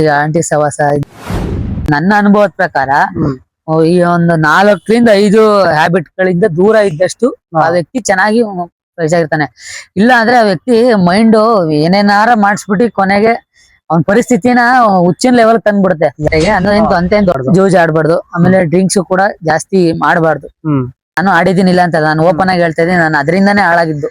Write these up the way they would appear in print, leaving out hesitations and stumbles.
ಈಗ ಆಂಟಿ ಸವಾಸ ನನ್ನ ಅನುಭವದ ಪ್ರಕಾರ ಈ ಒಂದು 4 ರಿಂದ 5 ಹ್ಯಾಬಿಟ್ ಗಳಿಂದ ದೂರ ಇದ್ದಷ್ಟು ಆ ವ್ಯಕ್ತಿ ಚೆನ್ನಾಗಿ ಇರ್ತಾನೆ. ಇಲ್ಲ ಅಂದ್ರೆ ಆ ವ್ಯಕ್ತಿ ಮೈಂಡ್ ಏನೇನಾರ ಮಾಡಿಸ್ಬಿಟ್ಟು ಕೊನೆಗೆ ಅವನ ಪರಿಸ್ಥಿತಿನ ಹುಚ್ಚಿನ ಲೆವೆಲ್ ತಂದ್ಬಿಡುತ್ತೆ. ಜೂಜ್ ಆಡ್ಬಾರ್ದು, ಆಮೇಲೆ ಡ್ರಿಂಕ್ಸ್ ಕೂಡ ಜಾಸ್ತಿ ಮಾಡಬಾರ್ದು. ನಾನು ಆಡಿದೀನಿಲ್ಲ ಅಂತ ನಾನು ಓಪನ್ ಆಗಿ ಹೇಳ್ತಾ ಇದ್ದೀನಿ. ನಾನು ಅದರಿಂದಾನೇ ಹಾಳಾಗಿದ್ದು.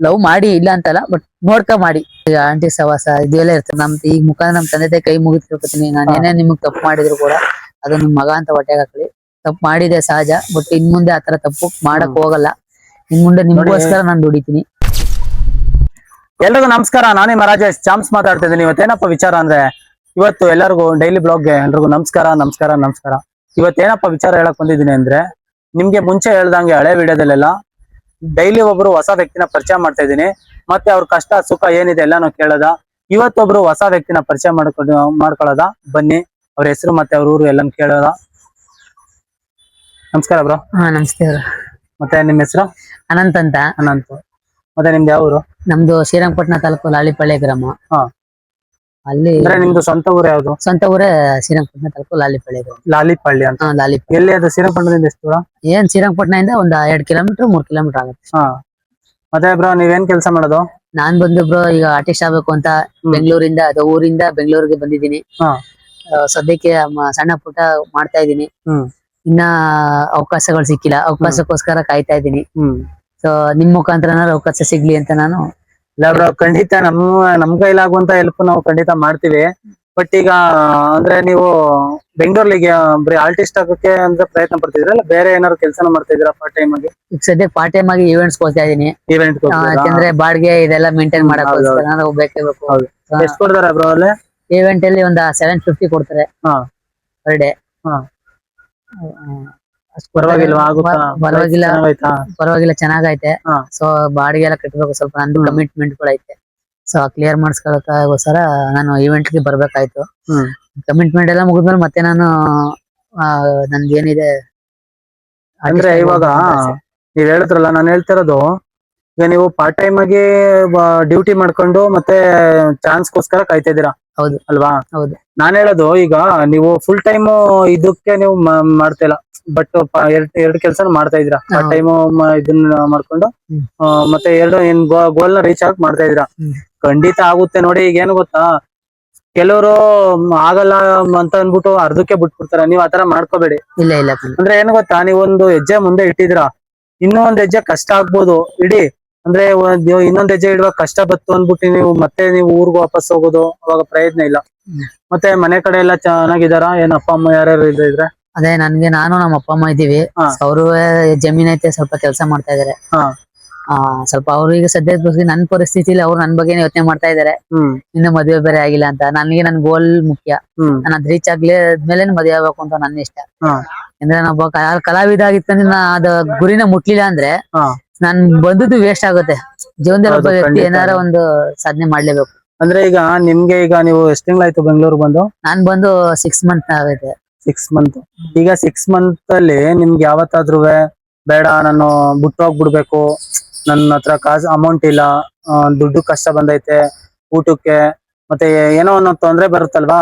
ಲವ್ ಮಾಡಿ ಇಲ್ಲ ಅಂತಲ್ಲ, ಬಟ್ ನೋಡ್ಕ ಮಾಡಿ. ಈಗ ಆಂಟಿ ಸವಾಸ ಇದೆಲ್ಲ ಇರ್ತದೆ. ಈಗ ಮುಖ ನಮ್ ತಂದೆ ಕೈ ಮುಗಿತಿರ್ತೀನಿ. ನಾನು ಏನೇ ನಿಮಗ್ ತಪ್ಪು ಮಾಡಿದ್ರು ಕೂಡ ಅದು ನಿಮ್ ಮಗ ಅಂತ ಹೊಟ್ಟೆಗೆ ಹಾಕಲಿ. ತಪ್ಪು ಮಾಡಿದೆ ಸಹಜ, ಬಟ್ ಇನ್ ಮುಂದೆ ಆತರ ತಪ್ಪು ಮಾಡಕ್ ಹೋಗಲ್ಲ. ಇನ್ ಮುಂದೆ ನಿಮ್ಗೋಸ್ಕರ ನಾನು ದುಡಿತೀನಿ. ಎಲ್ರಿಗೂ ನಮಸ್ಕಾರ. ನಾನೇ ರಾಜೇಶ್ ಚಾಮ್ಸ್ ಮಾತಾಡ್ತಾ ಇದ್ದೀನಿ. ಇವತ್ತೇನಪ್ಪ ವಿಚಾರ ಅಂದ್ರೆ, ಇವತ್ತು ಎಲ್ಲರಿಗೂ ಡೈಲಿ ಬ್ಲಾಗ್ಗೆ ಎಲ್ರಿಗೂ ನಮಸ್ಕಾರ. ಇವತ್ತೇನಪ್ಪ ವಿಚಾರ ಹೇಳಕ್ ಬಂದಿದ್ದೀನಿ ಅಂದ್ರೆ, ನಿಮ್ಗೆ ಮುಂಚೆ ಹೇಳ್ದಂಗೆ ಹಳೆ ವಿಡಿಯೋದಲ್ಲೆಲ್ಲ ಡೈಲಿ ಒಬ್ರು ಹೊಸ ವ್ಯಕ್ತಿನ ಪರಿಚಯ ಮಾಡ್ತಾ ಇದ್ದೀನಿ. ಮತ್ತೆ ಅವ್ರ ಕಷ್ಟ ಸುಖ ಏನಿದೆ ಎಲ್ಲಾನು ಕೇಳೋದ. ಇವತ್ತೊಬ್ರು ಹೊಸ ವ್ಯಕ್ತಿನ ಪರಿಚಯ ಮಾಡ್ಕೊಳ್ಳೋದ. ಬನ್ನಿ, ಅವ್ರ ಹೆಸರು ಮತ್ತೆ ಅವ್ರ ಊರು ಎಲ್ಲಾನು ಕೇಳೋದ. ನಮಸ್ಕಾರ ಬ್ರೋ. ನಮಸ್ತೆ. ಮತ್ತೆ ನಿಮ್ ಹೆಸರು? ಅನಂತ್ ಅಂತ. ಅನಂತ್. ಮತ್ತೆ ನಿಮ್ದು ಯಾವ ಊರು? ನಮ್ದು ಶ್ರೀರಂಗಪಟ್ಟಣ ತಾಲೂಕು ಲಾಲಿಪಳ್ಳಿ ಗ್ರಾಮ. ಅಲ್ಲಿ ನಿಮ್ದು ಸ್ವಂತ ಊರು ಯಾವ್ದು? ಸ್ವಂತ ಊರೇ ಶ್ರೀರಂಗಪಟ್ಟಣ ತಾಲೂಕು ಲಾಲಿಪಳ್ಳಿ ಗ್ರಾಮ. ಲಾಲಿಪಳ್ಳಿ ಅಂತ. ಲಾಲಿಪಳ್ಳಿ. ಎಲ್ಲಿ ಅದು? ಶ್ರೀರಂಗಪಟ್ಟಣದಿಂದ ಎಷ್ಟು ದೂರ? ಶ್ರೀರಂಗಪಟ್ಟಣದಿಂದ ಒಂದು 2 ಕಿಲೋಮೀಟರ್ 3 ಕಿಲೋಮೀಟರ್ ಆಗುತ್ತೆ. ಮತ್ತೆ ಬ್ರೋ ನೀವೇನ್ ಕೆಲಸ ಮಾಡೋದು? ನಾನ್ ಬಂದು ಬ್ರೋ ಈಗ ಆರ್ಟಿಸ್ಟ್ ಆಗ್ಬೇಕು ಅಂತ ಬೆಂಗಳೂರಿಂದ ಊರಿಂದ ಬೆಂಗಳೂರಿಗೆ ಬಂದಿದ್ದೀನಿ. ಸದ್ಯಕ್ಕೆ ಸಣ್ಣ ಪುಟ್ಟ ಮಾಡ್ತಾ ಇದ್ದೀನಿ. ಇನ್ನ ಅವಕಾಶಗಳು ಸಿಕ್ಕಿಲ್ಲ. ಅವಕಾಶಕ್ಕೋಸ್ಕರ ಕಾಯ್ತಾ ಇದ್ದೀನಿ. ಸೊ ನಿಮ್ ಮುಖಾಂತರ ಅವಕಾಶ ಸಿಗ್ಲಿ ಅಂತ ನಾನು. ಇಲ್ಲ ಬ್ರೋ, ಖಂಡಿತ ನಮ್ ಕೈಲಾಗುವಂತ ಹೆಲ್ಪ್ ನಾವು ಖಂಡಿತ ಮಾಡ್ತೀವಿ. ಬಟ್ ಈಗ ಅಂದ್ರೆ ನೀವು ಬೆಂಗಳೂರಿಗೆ ಬರೀ ಆರ್ಟಿಸ್ಟ್ ಆಗೋಕೆ ಅಂದ್ರೆ ಪ್ರಯತ್ನ ಪಡ್ತಿದ್ರಲ್ಲ, ಬೇರೆ ಏನಾದ್ರು ಕೆಲಸನ ಮಾಡ್ತಾ ಇದ್ದೀರಾ ಪಾರ್ಟ್ ಟೈಮ್ ಆಗಿ? ಈಗ ಸದ್ಯ ಪಾರ್ಟ್ ಟೈಮ್ ಆಗಿ ಈವೆಂಟ್ಸ್ ಹೋಗ್ತಾ ಇದೀನಿ. ಯಾಕಂದ್ರೆ ಬಾಡಿಗೆ ಇದೆಲ್ಲ ಮೇಂಟೈನ್ ಮಾಡಕ್ ಬೇಕೇ ಬೇಕು. ಎಷ್ಟು ಕೊಡ್ತಾರೆ ಬ್ರೋ ಅಲ್ಲಿ? ಈವೆಂಟ್ ಅಲ್ಲಿ ಒಂದು 750 ಕೊಡ್ತಾರೆ ಪರ್ ಡೇ. ಪರವಾಗಿಲ್ಲ, ಚೆನ್ನಾಗೈತೆ. ಸೊ ಬಾಡಿಗೆ ಎಲ್ಲ ಕಟ್ಟಬೇಕು. ಸ್ವಲ್ಪ ನಂದು ಕಮಿಟ್ಮೆಂಟ್ ಗಳು ಐತೆ. ಸೊ ಕ್ಲಿಯರ್ ಮಾಡಿಸ್ಕೊಳ್ಳೋಕ್ಕೋಸ್ಕರ ನಾನು ಈವೆಂಟ್ ಗೆ ಬರ್ಬೇಕಾಯ್ತು. ಕಮಿಟ್ಮೆಂಟ್ ಎಲ್ಲ ಮುಗಿದ್ಮೇಲೆ ಮತ್ತೆ ನಾನು ನನ್ಗೆ ಏನಿದೆ ಅಂದ್ರೆ ಇವಾಗ ನೀವ್ ಹೇಳಿದ್ರಲ್ಲ, ನಾನು ಹೇಳ್ತಿರೋದು ಈಗ ನೀವು ಪಾರ್ಟ್ ಟೈಮ್ ಆಗಿ ಡ್ಯೂಟಿ ಮಾಡ್ಕೊಂಡು ಮತ್ತೆ ಚಾನ್ಸ್ಗೋಸ್ಕರ ಕಾಯ್ತಾ ಇದೀರಾ. ಹೌದು ಅಲ್ವಾ? ಹೌದು. ನಾನ್ ಹೇಳೋದು ಈಗ ನೀವು ಫುಲ್ ಟೈಮ್ ಇದಕ್ಕೆ ನೀವು ಮಾಡ್ತಾ ಇಲ್ಲ, ಬಟ್ ಎರಡು ಕೆಲಸ ಮಾಡ್ತಾ ಇದೀರಾ. ಪಾರ್ಟ್ ಟೈಮ್ ಇದನ್ನ ಮಾಡ್ಕೊಂಡು ಮತ್ತೆ ಏನ್ ಗೋಲ್ ನ ರೀಚ್ ಆಗಿ ಮಾಡ್ತಾ ಇದೀರಾ. ಖಂಡಿತ ಆಗುತ್ತೆ ನೋಡಿ. ಈಗ ಏನು ಗೊತ್ತಾ, ಕೆಲವರು ಆಗಲ್ಲ ಅಂತ ಅನ್ಬಿಟ್ಟು ಅರ್ಧಕ್ಕೆ ಬಿಟ್ಬಿಡ್ತಾರ. ನೀವ್ ಆತರ ಮಾಡ್ಕೋಬೇಡಿ. ಇಲ್ಲ ಇಲ್ಲ. ಅಂದ್ರೆ ಏನು ಗೊತ್ತಾ, ನೀವೊಂದು ಹೆಜ್ಜೆ ಮುಂದೆ ಇಟ್ಟಿದ್ರ, ಇನ್ನೂ ಒಂದ್ ಹೆಜ್ಜೆ ಕಷ್ಟ ಆಗ್ಬೋದು ಇಡಿ. ಅಂದ್ರೆ ಇನ್ನೊಂದ್ ಹೆಜ್ಜೆ ಇಡುವಾಗ ಕಷ್ಟ ಬತ್ತು ಅಂದ್ಬಿಟ್ಟು ನೀವು ಊರ್ಗ್ ವಾಪಸ್ ಹೋಗೋದು, ಅವಾಗ ಪ್ರಯೋಜನ ಇಲ್ಲ. ಮತ್ತೆ ಮನೆ ಕಡೆ ಎಲ್ಲ ಚೆನ್ನಾಗಿದಾರ? ಏನ್ ಅಪ್ಪ ಅಮ್ಮ ಯಾರ್ಯಾರು ಇದ್ರೆ? ಅದೇ ನಾನು ನಮ್ಮ ಅಪ್ಪ ಅಮ್ಮ ಇದ್ದೀವಿ. ಅವರು ಜಮೀನ್ ಐತೆ, ಸ್ವಲ್ಪ ಕೆಲಸ ಮಾಡ್ತಾ ಇದಾರೆ. ಸ್ವಲ್ಪ ಅವ್ರಿಗೆ ಸದ್ಯದ ನನ್ ಪರಿಸ್ಥಿತಿಲಿ ಅವ್ರು ನನ್ ಬಗ್ಗೆ ಯೋಚನೆ ಮಾಡ್ತಾ ಇದಾರೆ. ಇನ್ನು ಮದುವೆ ಬೇರೆ ಆಗಿಲ್ಲ ಅಂತ. ನನಗೆ ನನ್ ಗೋಲ್ ಮುಖ್ಯ. ನಾನು ಅದ್ ರೀಚ್ ಆಗ್ಲೇದ್ಮೇಲೆ ಮದುವೆ ಆಗ್ಬೇಕು ಅಂತ ನನ್ನ ಇಷ್ಟ. ಅಂದ್ರೆ ನಾನೊಬ್ಬ ಕಲಾವಿದ ಆಗಿತ್ತಂದ್ರೆ ಅದ ಗುರಿನ ಮುಟ್ಲಿಲ್ಲ ಅಂದ್ರೆ ನಾನ್ ಬಂದದ್ದು ವೇಸ್ಟ್ ಆಗುತ್ತೆ. ಜೀವನದಲ್ಲಿ ಒಬ್ಬ ವ್ಯಕ್ತಿ ಏನಾರ ಒಂದು ಸಾಧನೆ ಮಾಡ್ಲೇಬೇಕು. ಅಂದ್ರೆ ಈಗ ನಿಮ್ಗೆ ಈಗ ನೀವು ಎಷ್ಟ್ ತಿಂಗಳಾಯ್ತು ಬೆಂಗಳೂರು ಬಂದು? ನಾನ್ ಬಂದು 6 ಮಂತ್ ಆಗೈತೆ. 6 ಮಂತ್. ಈಗ 6 ಮಂತ್ ಅಲ್ಲಿ ನಿಮ್ಗೆ ಯಾವತ್ತಾದ್ರೂ ಬೇಡ ನಾನು ಬಿಟ್ಟೋಗ್ಬಿಡ್ಬೇಕು, ನನ್ನ ಹತ್ರ ಕಾಸು ಅಮೌಂಟ್ ಇಲ್ಲ, ದುಡ್ಡು ಕಷ್ಟ ಬಂದೈತೆ, ಊಟಕ್ಕೆ ಮತ್ತೆ ಏನೋ ಅನ್ನೋ ತೊಂದ್ರೆ ಬರುತ್ತಲ್ವಾ?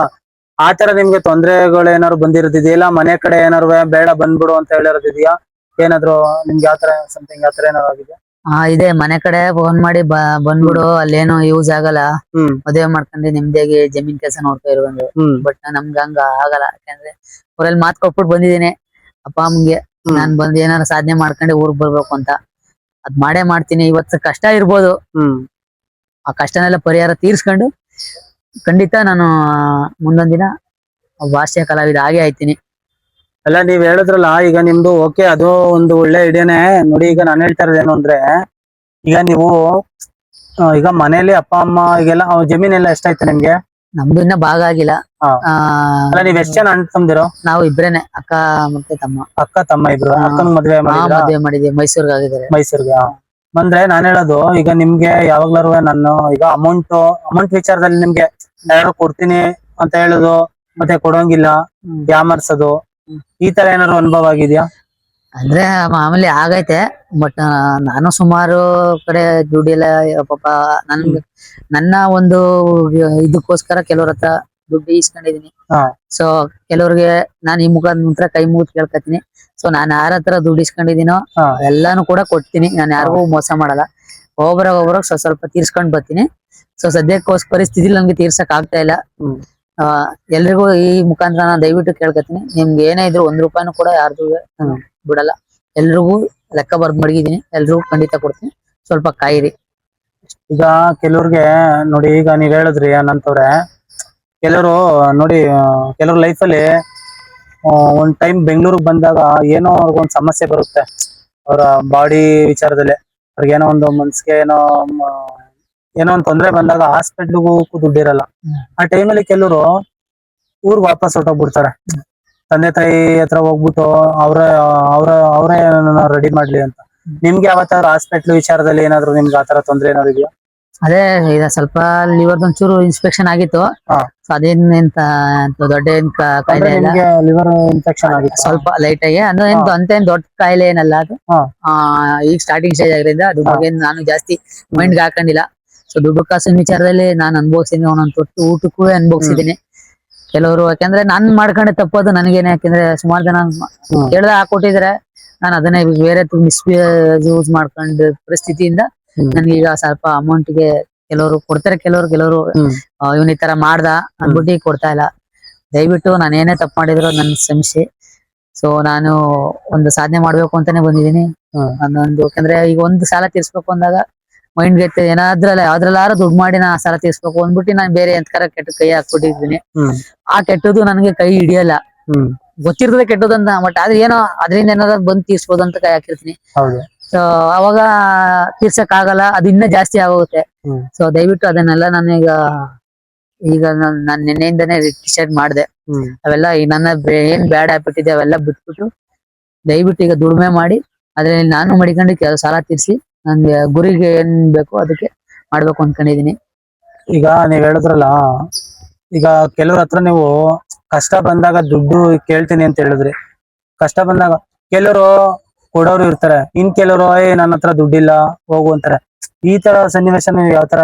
ಆತರ ನಿಮ್ಗೆ ತೊಂದರೆಗಳು ಏನಾದ್ರು ಬಂದಿರೋದಿದೆಯಾ? ಇಲ್ಲ ಮನೆ ಕಡೆ ಏನಾರು ಬೇಡ ಬಂದ್ಬಿಡು ಅಂತ ಹೇಳಿರೋದಿದ್ಯಾ? ಏನಾದ್ರು ನಿಮ್ಗೆ ಆತರ ಸಮಥಿಂಗ್ ಆತರ ಏನಾದ್ರು ಆಗಿದೆ? ಇದೆ. ಮನೆ ಕಡೆ ಫೋನ್ ಮಾಡಿ ಬಂದ್ಬಿಡು, ಅಲ್ಲೇನು ಯೂಸ್ ಆಗಲ್ಲ, ಮದುವೆ ಮಾಡ್ಕೊಂಡು ನಿಮ್ದಾಗಿ ಜಮೀನ್ ಕೆಲಸ ನೋಡ್ತಾ ಇರುವಂದು. ಬಟ್ ನಮ್ಗೆ ಹಂಗ ಆಗಲ್ಲ. ಯಾಕಂದ್ರೆ ಅವ್ರಲ್ಲಿ ಮಾತು ಕೊಟ್ಬಿಟ್ಟು ಬಂದಿದ್ದೀನಿ ಅಪ್ಪ ಅಮ್ಮಂಗೆ, ನಾನ್ ಬಂದ್ ಏನಾರ ಸಾಧನೆ ಮಾಡ್ಕೊಂಡು ಊರ್ಗ್ ಬರ್ಬೇಕು ಅಂತ. ಅದ್ ಮಾಡೇ ಮಾಡ್ತೀನಿ. ಇವತ್ತು ಕಷ್ಟ ಇರ್ಬೋದು, ಆ ಕಷ್ಟನೆಲ್ಲ ಪರಿಹಾರ ತೀರ್ಸ್ಕೊಂಡು ಖಂಡಿತ ನಾನು ಮುಂದೊಂದ್ ದಿನ ಭಾಷೆ ಕಲಾವಿದ ಆಗೇ ಆಯ್ತೀನಿ. ಅಲ್ಲ, ನೀವ್ ಹೇಳಿದ್ರಲ್ಲ ಈಗ ನಿಮ್ದು ಓಕೆ, ಅದು ಒಂದು ಒಳ್ಳೆ ಐಡಿಯಾನೇ ನೋಡಿ. ಈಗ ನಾನು ಹೇಳ್ತಾ ಇರೋದೇನು ಅಂದ್ರೆ, ಈಗ ನೀವು ಈಗ ಮನೇಲಿ ಅಪ್ಪ ಅಮ್ಮ ಈಗೆಲ್ಲ ಜಮೀನೆಲ್ಲ ಎಷ್ಟಾಯ್ತು ನಿಮ್ಗೆ? ನಮ್ದು ಇನ್ನ ಭಾಗ ಆಗಿಲ್ಲ. ನೀವ್ ಎಷ್ಟ್ ಜನ ಅಣ್ಣ ತಮ್ಮಂದಿರು? ನಾವು ಇಬ್ರೇನೆ, ಅಕ್ಕ ಮತ್ತೆ ತಮ್ಮ. ಅಕ್ಕ ತಮ್ಮ ಇಬ್ರು. ಅಕ್ಕನ ಮದ್ವೆ ಮಾಡಿದ್ವಿ, ಮೈಸೂರ್ಗೆ ಆಗಿದ್ದಾರೆ. ಮೈಸೂರ್ಗೆ ಬಂದ್ರೆ ನಾನು ಹೇಳೋದು, ಈಗ ನಿಮ್ಗೆ ಯಾವಾಗ್ಲಾರು ನಾನು ಈಗ ಅಮೌಂಟ್ ವಿಚಾರದಲ್ಲಿ ನಿಮ್ಗೆ ಯಾರು ಕೊಡ್ತೀನಿ ಅಂತ ಹೇಳುದು, ಮತ್ತೆ ಕೊಡೋಂಗಿಲ್ಲ, ಯಾಮರ್ಸೋದು, ಈ ತರ ಏನಾದ್ರು ಅನುಭವ ಆಗಿದ್ಯಾ? ಅಂದ್ರೆ ಮಾಮೂಲಿ ಆಗೈತೆ. ಬಟ್ ನಾನು ಸುಮಾರು ಕಡೆ ದುಡ್ಡಿಲ್ಲ ಪಾಪ. ನನ್ನ ಒಂದು ಇದಕ್ಕೋಸ್ಕರ ಕೆಲವ್ರ ಹತ್ರ ದುಡ್ಡು ಇಸ್ಕೊಂಡಿದೀನಿ. ಹಾ. ಸೊ ಕೆಲವ್ರಿಗೆ ನಾನು ಈ ಮುಖಾಂತರ ಕೈ ಮುಗಿದು ಕೇಳ್ಕೊತೀನಿ. ಸೊ ನಾನು ಯಾರ ಹತ್ರ ದುಡ್ಡು ಇಸ್ಕೊಂಡಿದೀನೋ ಹಾ. ಎಲ್ಲಾನು ಕೂಡ ಕೊಡ್ತೀನಿ. ನಾನು ಯಾರಿಗೂ ಮೋಸ ಮಾಡಲ್ಲ. ಒಬ್ಬರಾಗ ಸ್ವಲ್ಪ ತೀರ್ಸ್ಕೊಂಡ್ ಬರ್ತೀನಿ. ಸೊ ಸದ್ಯಕ್ಕೋಸ್ಕರ ಪರಿಸ್ಥಿತಿ ನಮ್ಗೆ ತೀರ್ಸಕ್ ಆಗ್ತಾ ಇಲ್ಲ. ಹ್ಮ್. ಎಲ್ರಿಗೂ ಈ ಮುಖಾಂತರ ನಾನು ದಯವಿಟ್ಟು ಕೇಳ್ಕೊತೀನಿ, ನಿಮ್ಗೆ ಏನೇ ಇದ್ರು 1 ರೂಪಾಯಿನೂ ಕೂಡ ಯಾರ್ದು ನಾನು ಬಿಡಲ್ಲ. ಎಲ್ರಿಗೂ ಲೆಕ್ಕ ಬರ್ದ್ ಮಡಗಿದೀನಿ. ಎಲ್ರಿಗೂ ಖಂಡಿತ ಕೊಡ್ತೀನಿ, ಸ್ವಲ್ಪ ಕಾಯಿರಿ. ಈಗ ಕೆಲವ್ರಿಗೆ ನೋಡಿ, ಈಗ ನೀವ್ ಹೇಳಿದ್ರಿ ಅನಂತವ್ರೆ, ಕೆಲವರು ನೋಡಿ ಕೆಲವ್ರ ಲೈಫಲ್ಲಿ ಒಂದ್ ಟೈಮ್ ಬೆಂಗಳೂರಿಗೆ ಬಂದಾಗ ಏನೋ ಅವ್ರಿಗೊಂದ್ ಸಮಸ್ಯೆ ಬರುತ್ತೆ ಅವರ ಬಾಡಿ ವಿಚಾರದಲ್ಲಿ. ಅವ್ರಿಗೆ ಏನೋ ಒಂದು ಮನ್ಸಿಗೆ ಏನೋ ಒಂದ್ ತೊಂದ್ರೆ ಬಂದಾಗ ಹಾಸ್ಪಿಟ್ಲಿಗೂ ದುಡ್ಡಿರಲ್ಲ. ಆ ಟೈಮಲ್ಲಿ ಕೆಲವರು ಊರ್ಗ್ ವಾಪಸ್ ಹೊರಟೋಗ್ಬಿಡ್ತಾರೆ. ತಂದೆ ತಾಯಿ ಹತ್ರ ಹೋಗ್ಬಿಟ್ಟು ಅವರೇ ರೆಡಿ ಮಾಡ್ಲಿ ಅಂತ. ನಿಮ್ಗೆ ಯಾವತ್ತಾದ್ರು ಹಾಸ್ಪಿಟ್ಲ್ ವಿಚಾರದಲ್ಲಿ ಏನಾದ್ರು ನಿಮ್ಗೆ ಆತರ ತೊಂದ್ರೆ ಏನಾದ್ರು ಇದೆಯಾ? ಅದೇ ಈಗ ಸ್ವಲ್ಪ ಲಿವರ್ ಒಂಚೂರು ಇನ್ಸ್ಪೆಕ್ಷನ್ ಆಗಿತ್ತು. ಹಾ. ಸೊ ಅದೇನ್ ದೊಡ್ಡ ಕಾಯಿಲೆ ಇಲ್ಲ, ಲಿವರ್ ಇನ್ಫೆಕ್ಷನ್ ಆಗಿತ್ತು ಸ್ವಲ್ಪ ಲೈಟ್ ಆಗಿ. ಅಂತೇನ್ ದೊಡ್ಡ ಕಾಯಿಲೆ ಏನಲ್ಲ ಅದು. ಹಾ. ಈಗ ಸ್ಟಾರ್ಟಿಂಗ್ ಸ್ಟೇಜ್ ಆಗಿರೋದ್ರಿಂದ ಅದ್ರ ಬಗ್ಗೆ ನಾನು ಜಾಸ್ತಿ ಮೈಂಡ್ಗೆ ಹಾಕೊಂಡಿಲ್ಲ. ಸೊ ದುಡ್ಡು ಕಾಸಿನ ವಿಚಾರದಲ್ಲಿ ನಾನು ಅನುಭವಿಸಿದೀನಿ, ಒಂದೊಂದು ತೊಟ್ಟು ಊಟಕ್ಕೂ ಅನುಭವಿಸಿದೀನಿ. ಕೆಲವರು ಯಾಕಂದ್ರೆ ನಾನ್ ಮಾಡ್ಕೊಂಡೆ ತಪ್ಪೋದು ನನಗೇನೆ. ಯಾಕಂದ್ರೆ ಸುಮಾರು ಜನ ಕೇಳ್ದ ಹಾಕೊಟ್ಟಿದ್ರೆ ನಾನು ಅದನ್ನೇ ಬೇರೆ ಮಿಸ್ಯೂಸ್ ಮಾಡ್ಕೊಂಡ ಪರಿಸ್ಥಿತಿಯಿಂದ ನನ್ಗೀಗ ಸ್ವಲ್ಪ ಅಮೌಂಟ್ಗೆ ಕೆಲವರು ಕೊಡ್ತಾರೆ, ಕೆಲವರು ಇವನ್ ಈ ತರ ಮಾಡ್ದ ಅಂದ್ಬಿಟ್ಟು ಕೊಡ್ತಾ ಇಲ್ಲ. ದಯವಿಟ್ಟು ನಾನು ಏನೇ ತಪ್ಪು ಮಾಡಿದ್ರು ನನ್ ಕ್ಷಮಿಸಿ. ಸೊ ನಾನು ಒಂದು ಸಾಧನೆ ಮಾಡ್ಬೇಕು ಅಂತಾನೆ ಬಂದಿದ್ದೀನಿ. ಅದೊಂದು ಯಾಕಂದ್ರೆ ಈಗ ಒಂದು ಸಾಲ ತೀರ್ಸ್ಬೇಕು ಅಂದಾಗ ಮೈಂಡ್ ಗೆ ಯಾವ್ದ್ರಲ್ಲಾರು ದುಡ್ಡು ಮಾಡಿ ನಾ ಸಾಲ ತೀರ್ಸ್ಬೇಕು ಅಂದ್ಬಿಟ್ಟು ನಾನು ಬೇರೆ ಎಂತರ ಕೆಟ್ಟ ಕೈ ಹಾಕ್ಬಿಟ್ಟಿದ್ದೀನಿ. ಆ ಕೆಟ್ಟದ್ದು ನನಗೆ ಕೈ ಹಿಡಿಯಲ್ಲ. ಗೊತ್ತಿರ್ತದೆ ಕೆಟ್ಟದಂತ, ಬಟ್ ಆದ್ರೆ ಏನೋ ಅದರಿಂದ ಏನಾದ್ರು ಬಂದು ತೀರ್ಸ್ಬೋದು ಅಂತ ಕೈ ಹಾಕಿರ್ತೀನಿ. ಸೊ ಅವಾಗ ತೀರ್ಸಕ್ ಆಗಲ್ಲ, ಅದು ಇನ್ನೂ ಜಾಸ್ತಿ ಆಗೋಗುತ್ತೆ. ಸೊ ದಯವಿಟ್ಟು ಅದನ್ನೆಲ್ಲ ನಾನು ಈಗ ನಾನು ನಿನ್ನೆಯಿಂದನೇ ಡಿಸೈಡ್ ಮಾಡಿದೆ. ಅವೆಲ್ಲ ನನ್ನ ಏನ್ ಬ್ಯಾಡ್ ಹ್ಯಾಬಿಟ್ ಇದೆ ಅವೆಲ್ಲ ಬಿಟ್ಬಿಟ್ಟು ದಯವಿಟ್ಟು ಈಗ ದುಡಿಮೆ ಮಾಡಿ ಅದ್ರಲ್ಲಿ ನಾನು ಮಡಿಕೊಂಡು ಕೆಲವು ಸಾಲ ತೀರ್ಸಿ ನನ್ಗೆ ಗುರಿಗೆ ಏನ್ ಬೇಕು ಅದಕ್ಕೆ ಮಾಡ್ಬೇಕು ಅನ್ಕೊಂಡಿದೀನಿ. ಈಗ ನೀವ್ ಹೇಳಿದ್ರಲ್ಲ, ಈಗ ಕೆಲವ್ರ ಹತ್ರ ನೀವು ಕಷ್ಟ ಬಂದಾಗ ದುಡ್ಡು ಕೇಳ್ತೀನಿ ಅಂತ ಹೇಳಿದ್ರಿ. ಕಷ್ಟ ಬಂದಾಗ ಕೆಲವರು ಕೊಡೋರು ಇರ್ತಾರೆ, ಇನ್ ಕೆಲವರು ನನ್ನ ಹತ್ರ ದುಡ್ಡಿಲ್ಲ ಹೋಗು ಅಂತಾರೆ. ಈ ತರ ಸನ್ನಿವೇಶ ನೀವು ಯಾವ ತರ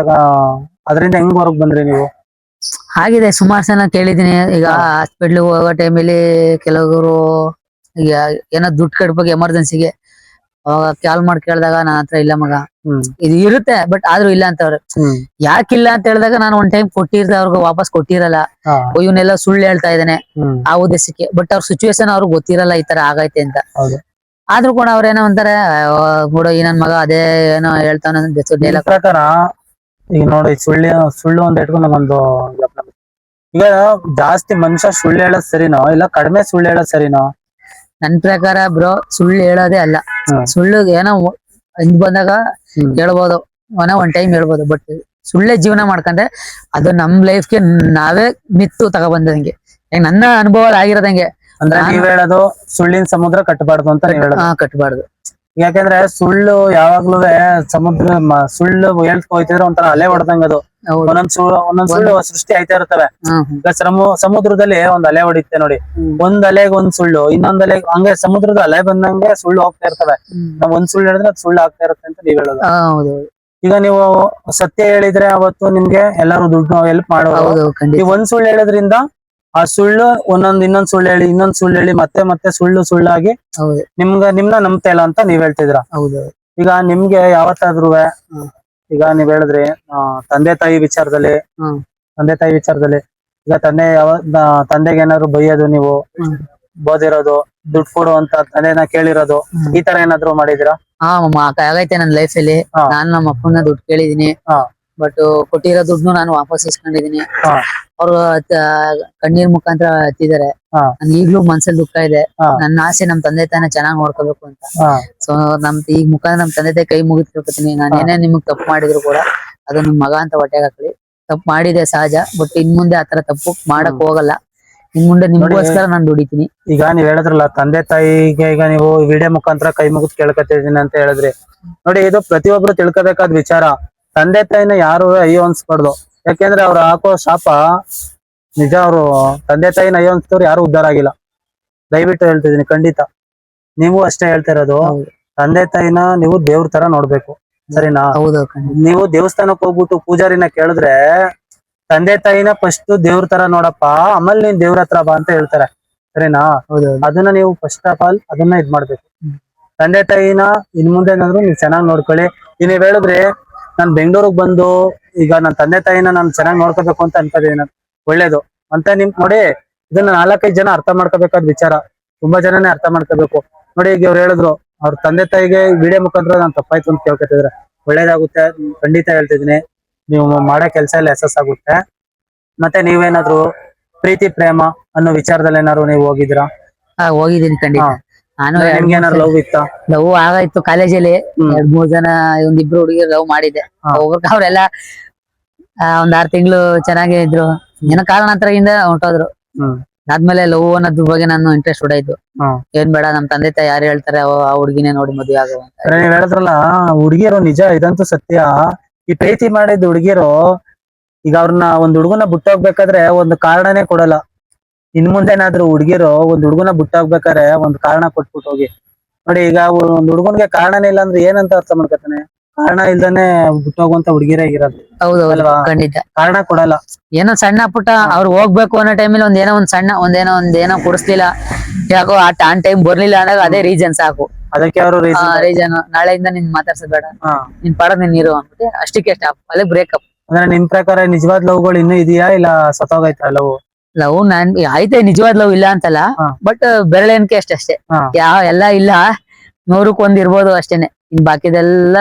ಅದರಿಂದ ಹೆಂಗ್ ಹೊರಗ್ ಬಂದ್ರಿ ನೀವು? ಆಗಿದೆ, ಸುಮಾರು ಜನ ಕೇಳಿದೀನಿ. ಈಗ ಹಾಸ್ಪಿಟ್ಲ್ ಹೋಗೋ ಟೈಮಲ್ಲಿ ಕೆಲವರು ಈಗ ಏನೋ ದುಡ್ಡು ಕಟ್ಬೇಕು ಎಮರ್ಜೆನ್ಸಿಗೆ, ಅವಾಗ ಕಾಲ್ ಮಾಡಿ ಕೇಳಿದಾಗ ನನ್ನ ಹತ್ರ ಇಲ್ಲ ಮಗ, ಇದು ಇರುತ್ತೆ ಬಟ್ ಆದ್ರೂ ಇಲ್ಲ ಅಂತವ್ರೆ. ಯಾಕಿಲ್ಲ ಅಂತ ಹೇಳಿದಾಗ ನಾನು ಒಂದ್ ಟೈಮ್ ಕೊಟ್ಟಿರ್ದೆ, ಅವ್ರಿಗೆ ವಾಪಸ್ ಕೊಟ್ಟಿರಲ್ಲ. ಇವನ್ನೆಲ್ಲ ಸುಳ್ಳು ಹೇಳ್ತಾ ಇದ್ದಾನೆ ಆ ಉದ್ದೇಶಕ್ಕೆ. ಬಟ್ ಅವ್ರ ಸಿಚುವೇಶನ್ ಅವ್ರಿಗೆ ಗೊತ್ತಿರಲ್ಲ ಈ ತರ ಆಗೈತೆ ಅಂತ. ಆದ್ರೂ ಕೂಡ ಅವ್ರೇನೋ ಅಂತಾರೆ, ಬಿಡು ಈ ನನ್ ಮಗ ಅದೇ ಏನೋ ಹೇಳ್ತಾನ ಪ್ರಕಾರ. ಈಗ ನೋಡಿ, ಸುಳ್ಳು ಅಂತ ಇಟ್ಕೊಂಡು ನಮ್ಗೊಂದು ಈಗ ಜಾಸ್ತಿ ಮನುಷ್ಯ ಸುಳ್ಳು ಹೇಳೋದ್ ಸರಿನೋ ಇಲ್ಲ ಕಡಿಮೆ ಸುಳ್ಳು ಹೇಳೋದ್ ಸರಿನೋ? ನನ್ ಪ್ರಕಾರ ಬ್ರೋ ಸುಳ್ಳು ಹೇಳೋದೇ ಅಲ್ಲ. ಸುಳ್ಳು ಏನೋ ಹಿಂದ್ ಬಂದಾಗ ಹೇಳ್ಬೋದು, ಒಂದ್ ಟೈಮ್ ಹೇಳ್ಬೋದು, ಬಟ್ ಸುಳ್ಳೇ ಜೀವನ ಮಾಡ್ಕೊಂಡ್ರೆ ಅದು ನಮ್ ಲೈಫ್ಗೆ ನಾವೇ ಮಿತ್ತು ತಗೊಬಂದಂಗೆ. ನನ್ನ ಅನುಭವ ಆಗಿರೋದಂಗೆ. ಅಂದ್ರೆ ನೀವ್ ಹೇಳೋದು ಸುಳ್ಳಿನ ಸಮುದ್ರ ಕಟ್ಟಬಾರ್ದು ಅಂತ ನೀವ್ ಹೇಳೋದು? ಕಟ್ಟಬಾರ್ದು. ಯಾಕಂದ್ರೆ ಸುಳ್ಳು ಯಾವಾಗ್ಲೂ ಸಮುದ್ರ ಸುಳ್ಳು ಹೇಳ್ಕೊಯ್ತಿದ್ರೆ ಒಂಥರ ಅಲೆ ಹೊಡೆದಂಗ ಅದು. ಒಂದೊಂದ್ ಸುಳ್ಳು ಸೃಷ್ಟಿ ಆಯ್ತಾ ಇರ್ತವೆ. ಸಮುದ್ರದಲ್ಲಿ ಒಂದ್ ಅಲೆ ಹೊಡಿತೆ ನೋಡಿ, ಒಂದ್ ಅಲೆಗೆ ಒಂದ್ ಸುಳ್ಳು, ಇನ್ನೊಂದ್ ಅಲೆ ಹಂಗೆ ಸಮುದ್ರದ ಅಲೆ ಬಂದಂಗೆ ಸುಳ್ಳು ಹೋಗ್ತಾ ಇರ್ತವೆ. ನಾವ್ ಒಂದ್ ಸುಳ್ಳು ಹೇಳಿದ್ರೆ ಅದು ಸುಳ್ಳು ಆಗ್ತಾ ಇರುತ್ತೆ ಅಂತ ನೀವ್ ಹೇಳೋದು. ಈಗ ನೀವು ಸತ್ಯ ಹೇಳಿದ್ರೆ ಅವತ್ತು ನಿಮ್ಗೆ ಎಲ್ಲಾರು ದುಡ್ಡು ಹೆಲ್ಪ್ ಮಾಡೋದು. ನೀವು ಒಂದ್ ಸುಳ್ಳು ಹೇಳೋದ್ರಿಂದ ಆ ಸುಳ್ಳು ಇನ್ನೊಂದ್ ಸುಳ್ಳು ಹೇಳಿ ಮತ್ತೆ ಸುಳ್ಳಾಗಿ ನಿಮ್ನ ನಂಬ್ತಾ ಇಲ್ಲ ಅಂತ ನೀವ್ ಹೇಳ್ತಿದ್ರ. ಈಗ ನಿಮ್ಗೆ ಯಾವತ್ತಾದ್ರೂ ಈಗ ನೀವ್ ಹೇಳಿದ್ರಿ ತಂದೆ ತಾಯಿ ವಿಚಾರದಲ್ಲಿ ಈಗ ತಂದೆಗೆ ಏನಾದ್ರು ಬೈಯೋದು, ನೀವು ಬೋದಿರೋದು, ದುಡ್ಡು ಕೊಡು ಅಂತ ತಂದೆನ ಕೇಳಿರೋದು, ಈ ತರ ಏನಾದ್ರು ಮಾಡಿದಿರಾ? ಆಗೈತೆ ನನ್ನ ಲೈಫ್ ಅಲ್ಲಿ. ನಾನು ನಮ್ಮ ಅಪ್ಪನ ದುಡ್ಡು ಕೇಳಿದೀನಿ, ಬಟ್ ಕೊಟ್ಟಿರೋ ದುಡ್ಡು ನಾನು ವಾಪಸ್ ಇಸ್ಕೊಂಡಿದೀನಿ. ಅವ್ರು ಕಣ್ಣೀರ್ ಮುಖಾಂತರ ಹತ್ತಿದ್ದಾರೆ. ನನ್ ಈಗ್ಲೂ ಮನ್ಸಲ್ಲಿ ದುಃಖ ಇದೆ. ನನ್ನ ಆಸೆ ನಮ್ ತಂದೆ ತಾಯಿನ ಚೆನ್ನಾಗ್ ನೋಡ್ಕೋಬೇಕು ಅಂತ. ಸೊ ಈಗ ಮುಖಾಂತರ ನಮ್ ತಂದೆ ತಾಯಿ ಕೈ ಮುಗಿದ್ ಕೇಳ್ಕೊತೀನಿ, ನಾನು ಏನೇ ನಿಮಗ್ ತಪ್ಪು ಮಾಡಿದ್ರು ಕೂಡ ಅದು ನಿಮ್ ಮಗ ಅಂತ ಹೊಟ್ಟೆಗೆ ಹಾಕ್ಲಿ. ತಪ್ಪು ಮಾಡಿದೆ ಸಹಜ, ಬಟ್ ಇನ್ ಮುಂದೆ ಆತರ ತಪ್ಪು ಮಾಡಕ್ ಹೋಗಲ್ಲ. ಇನ್ ಮುಂದೆ ನಿಮ್ಗೋಸ್ಕರ ನಾನು ದುಡಿತೀನಿ. ಈಗ ನೀವ್ ಹೇಳಿದ್ರಲ್ಲ ತಂದೆ ತಾಯಿಗೆ, ಈಗ ನೀವು ವಿಡಿಯೋ ಮುಖಾಂತರ ಕೈ ಮುಗಿದ್ ಕೇಳ್ಕೊತಿದೀನಿ ಅಂತ ಹೇಳಿದ್ರಿ. ನೋಡಿ, ಇದು ಪ್ರತಿಯೊಬ್ರು ತಿಳ್ಕೊಬೇಕಾದ ವಿಚಾರ. ತಂದೆ ತಾಯಿನ ಯಾರು ಅಯ್ಯೋ ಅನ್ಸ್ಬಾರ್ದು. ಯಾಕೆಂದ್ರೆ ಅವ್ರು ಹಾಕೋ ಶಾಪ ನಿಜ. ಅವರು ತಂದೆ ತಾಯಿನ ಅಯ್ಯೋ ಅನ್ಸ್ತವ್ರು ಯಾರು ಉದ್ಧಾರ ಆಗಿಲ್ಲ. ದಯವಿಟ್ಟು ಹೇಳ್ತಿದೀನಿ, ಖಂಡಿತ ನೀವು ಅಷ್ಟೇ ಹೇಳ್ತಾ ಇರೋದು. ತಂದೆ ತಾಯಿನ ನೀವು ದೇವ್ರ ತರ ನೋಡ್ಬೇಕು, ಸರಿನಾ? ನೀವು ದೇವಸ್ಥಾನಕ್ಕೆ ಹೋಗ್ಬಿಟ್ಟು ಪೂಜಾರಿನ ಕೇಳಿದ್ರೆ ತಂದೆ ತಾಯಿನ ಫಸ್ಟ್ ದೇವ್ರ ತರ ನೋಡಪ್ಪ, ಆಮೇಲೆ ನೀನ್ ದೇವ್ರ ಹತ್ರ ಬಾ ಅಂತ ಹೇಳ್ತಾರೆ, ಸರಿನಾ? ಹೌದು ಅದನ್ನ ನೀವು ಫಸ್ಟ್ ಆಫ್ ಆಲ್ ಅದನ್ನ ಇದ್ ಮಾಡ್ಬೇಕು. ತಂದೆ ತಾಯಿನ ಇನ್ ಮುಂದೆ ಏನಾದ್ರು ನೀವು ಚೆನ್ನಾಗಿ ನೋಡ್ಕೊಳ್ಳಿ. ಈಗ ನೀವ್ ಹೇಳಿದ್ರಿ ನಾನ್ ಬೆಂಗಳೂರಿಗೆ ಬಂದು ಈಗ ನನ್ನ ತಂದೆ ತಾಯಿನ ನಾನು ಚೆನ್ನಾಗಿ ನೋಡ್ಕೋಬೇಕು ಅಂತ ಅನ್ಕೋತೀನಿ ನಾನು. ಒಳ್ಳೇದು ಅಂತ ನಿಮ್ ನೋಡಿ, ಇದನ್ನ 4-5 ಜನ ಅರ್ಥ ಮಾಡ್ಕೋಬೇಕಾದ ವಿಚಾರ, ತುಂಬಾ ಜನನೇ ಅರ್ಥ ಮಾಡ್ಕೋಬೇಕು. ನೋಡಿ ಈಗ ಅವ್ರು ಹೇಳಿದ್ರು ಅವ್ರ ತಂದೆ ತಾಯಿಗೆ ವಿಡಿಯೋ ಮುಖಾಂತರ ನಾನು ತಪ್ಪಾಯ್ತು ಅಂತ ಕೇಳ್ಕೊತಿದ್ರೆ ಒಳ್ಳೇದಾಗುತ್ತೆ. ಖಂಡಿತ ಹೇಳ್ತಿದೀನಿ, ನೀವು ಮಾಡೋ ಕೆಲಸ ಎಲ್ಲ ಯಶಸ್ ಆಗುತ್ತೆ. ಮತ್ತೆ ನೀವೇನಾದ್ರು ಪ್ರೀತಿ ಪ್ರೇಮ ಅನ್ನೋ ವಿಚಾರದಲ್ಲಿ ಏನಾದ್ರು ನೀವು ಹೋಗಿದ್ದೀರಾ? ಹೋಗಿದ್ದೀನಿ ಖಂಡಿತ. ನಾನು ನಿಮ್ಗೆ ಏನಾದ್ರು ಲವ್ ಇತ್ತಾ? ಲವ್ ಆಗಾಯ್ತು ಕಾಲೇಜಲ್ಲಿ. 2-3 ಜನ, ಒಂದಿಬ್ರು ಹುಡುಗಿರು ಲವ್ ಮಾಡಿದ್ದೆ. ಅವ್ರೆಲ್ಲ ಒಂದ್ 6 ತಿಂಗಳು ಚೆನ್ನಾಗೇ ಇದ್ರು. ಏನೋ ಕಾರಣಾಂತರದಿಂದ ಹೊಂಟೋದ್ರು. ಅದಾದ್ಮೇಲೆ ಲವ್ ಅನ್ನೋದ್ರ ಬಗ್ಗೆ ನಾನು ಇಂಟ್ರೆಸ್ಟ್ ಹೊಡಾಯ್ತು. ಏನ್ ಬೇಡ, ನಮ್ ತಂದೆ ತಾಯಿ ಯಾರು ಹೇಳ್ತಾರೆ ಆ ಹುಡುಗಿನೇ ನೋಡಿ ಮದ್ವೆ ಆಗೋ ಅಂತ. ನೀವ್ ಹೇಳಿದ್ರಲ್ಲ ಹುಡುಗಿಯರು, ನಿಜ ಇದಂತೂ ಸತ್ಯ. ಈ ಪ್ರೀತಿ ಮಾಡಿದ ಹುಡುಗಿಯರು ಈಗ ಅವ್ರನ್ನ ಒಂದ್ ಹುಡುಗನ ಬಿಟ್ಟೋಗ್ಬೇಕಾದ್ರೆ ಒಂದು ಕಾರಣನೇ ಕೊಡಲ್ಲ. ಇನ್ ಮುಂದೆನಾದ್ರು ಹುಡುಗಿರು ಒಂದ್ ಹುಡುಗನ ಬಿಟ್ಟೋಗ್ಬೇಕಾದ್ರೆ ಒಂದ್ ಕಾರಣ ಕೊಟ್ಬಿಟ್ಟು ಹೋಗಿ. ನೋಡಿ ಈಗ ಒಂದ್ ಹುಡುಗನ್ಗೆ ಕಾರಣನೇ ಇಲ್ಲ ಅಂದ್ರೆ ಏನಂತ ಅರ್ಥ ಮಾಡ್ಕೊತಾನೆ? ಕಾರಣ ಇಲ್ದಾನೆ ಬಿಟ್ಟೋಗುವಂತ ಹುಡುಗಿರೇ ಆಗಿರೋದು. ಹೌದೌದು ಖಂಡಿತ. ಕಾರಣ ಕೊಡಲ್ಲ. ಏನೋ ಸಣ್ಣ ಪುಟ್ಟ ಅವ್ರು ಹೋಗ್ಬೇಕು ಅನ್ನೋ ಟೈಮಲ್ಲಿ ಒಂದೇನೋ ಕೊಡಿಸ್ಲಿಲ್ಲ, ಯಾಕೋ ಆನ್ ಟೈಮ್ ಬರ್ಲಿಲ್ಲ ಅಂದಾಗ ಅದೇ ರೀಸನ್ ಸಾಕು. ಅದಕ್ಕೆ ಅವರು ರೀಸನ್ ನಾಳೆಯಿಂದ ನಿನ್ ಮಾತಾಡ್ಸೋದ್ ಬೇಡ, ನಿನ್ ಪಾಡಕ್ ನೀನ್ ಇರು ಅಂದ್ಬಿಟ್ಟು ಅಷ್ಟಕ್ಕೆ ಸ್ಟಾಪ್, ಅಲ್ಲೇ ಬ್ರೇಕಪ್. ಅಂದ್ರೆ ನಿಮ್ ಪ್ರಕಾರ ನಿಜವಾದ ಲವ್ಗಳು ಇನ್ನೂ ಇದೆಯಾ ಇಲ್ಲ ಸತ್ತೋಗೈತಾ ಲವ್? ಲವ್ ನಾನ್ ಆಯ್ತೆ, ನಿಜವಾದ ಲವ್ ಇಲ್ಲ ಅಂತಲ್ಲ, ಬಟ್ ಬೆರಳೆಣಿಕೆ ಅಷ್ಟೇ. ಎಲ್ಲ ಇಲ್ಲ, 100ಕ್ಕೆ 1 ಇರ್ಬೋದು ಅಷ್ಟೇನೆ. ಇನ್ ಬಾಕಿದೆಲ್ಲ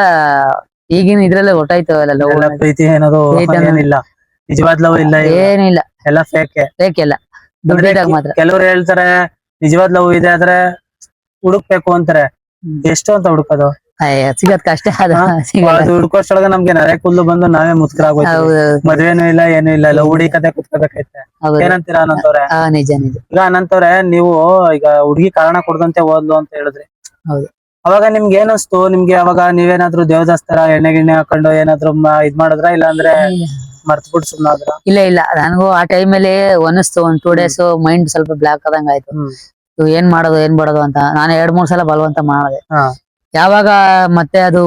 ಈಗಿನ ಇದ್ರಲ್ಲೇ ಹೊಟ್ಟಾಯ್ತು ಲವ್. ಪ್ರೀತಿ ಏನದು ಏನಿಲ್ಲ, ನಿಜವಾದ ಲವ್ ಇಲ್ಲ, ಏನಿಲ್ಲ, ಎಲ್ಲ ಫೇಕ್ ಎಲ್ಲ ದುಡ್ಡಿದಾಗ ಮಾತ್ರ. ಕೆಲವ್ರು ಹೇಳ್ತಾರೆ ನಿಜವಾದ ಲವ್ ಇದೆ ಆದ್ರೆ ಹುಡುಕ್ಬೇಕು ಅಂತಾರೆ. ಎಷ್ಟು ಅಂತ ಹುಡುಕೋದು? ಸಿಗತ್ ಕಷ್ಟ. ಅದು ಹುಡ್ಕೋಷ್ಟೊಳಗ ನಮ್ಗೆ ನರೆ ಕೂದಲು ಬಂದು ನಾವೇ ಮುಸ್ಕರಾಗೋದು. ಮದ್ವೆನೂ ಇಲ್ಲ, ಏನೂ ಇಲ್ಲ, ಲವ್ ಹುಡಿಕತೆ ಕುತ್ಕೋಬೇಕೈತೆ. ಏನಂತೀರಾ ಅನಂತವ್ರೆ? ನಿಜ ನಿಜ. ಈಗ ಅನಂತವ್ರೆ, ನೀವು ಈಗ ಹುಡುಗಿ ಕಾರಣ ಕೊಡದಂತೆ ಹೋದ್ಲು ಅಂತ ಹೇಳಿದ್ರಿ. ಹೌದು. ಅವಾಗ ನಿಮ್ಗೆ ಏನಿಸ್ತು? ನಿಮ್ಗೆ ಅವಾಗ ನೀವೇನಾದ್ರು ದೇವದಾಸ್ತರ ಎಣ್ಣೆ ಗಿಣ್ಣೆ ಹಾಕೊಂಡು ಏನಾದ್ರು ಇದ್ ಮಾಡಿದ್ರ, ಇಲ್ಲ ಅಂದ್ರೆ ಮರ್ತ್ಬಿಟ್ಟು ಸುಮ್ನಾದ್ರ? ಇಲ್ಲ, ನನಗೂ ಆ ಟೈಮಲ್ಲಿ ಅನಿಸ್ತು. ಒಂದ್ 2 days ಮೈಂಡ್ ಸ್ವಲ್ಪ ಬ್ಲಾಕ್ ಆದಂಗ ಆಯ್ತು. ಏನ್ ಮಾಡೋದು ಅಂತ ನಾನು 2-3 ಸಲ ಬಲವಂತ ಮಾಡಿದೆ. ಯಾವಾಗ ಮತ್ತೆ ಅದು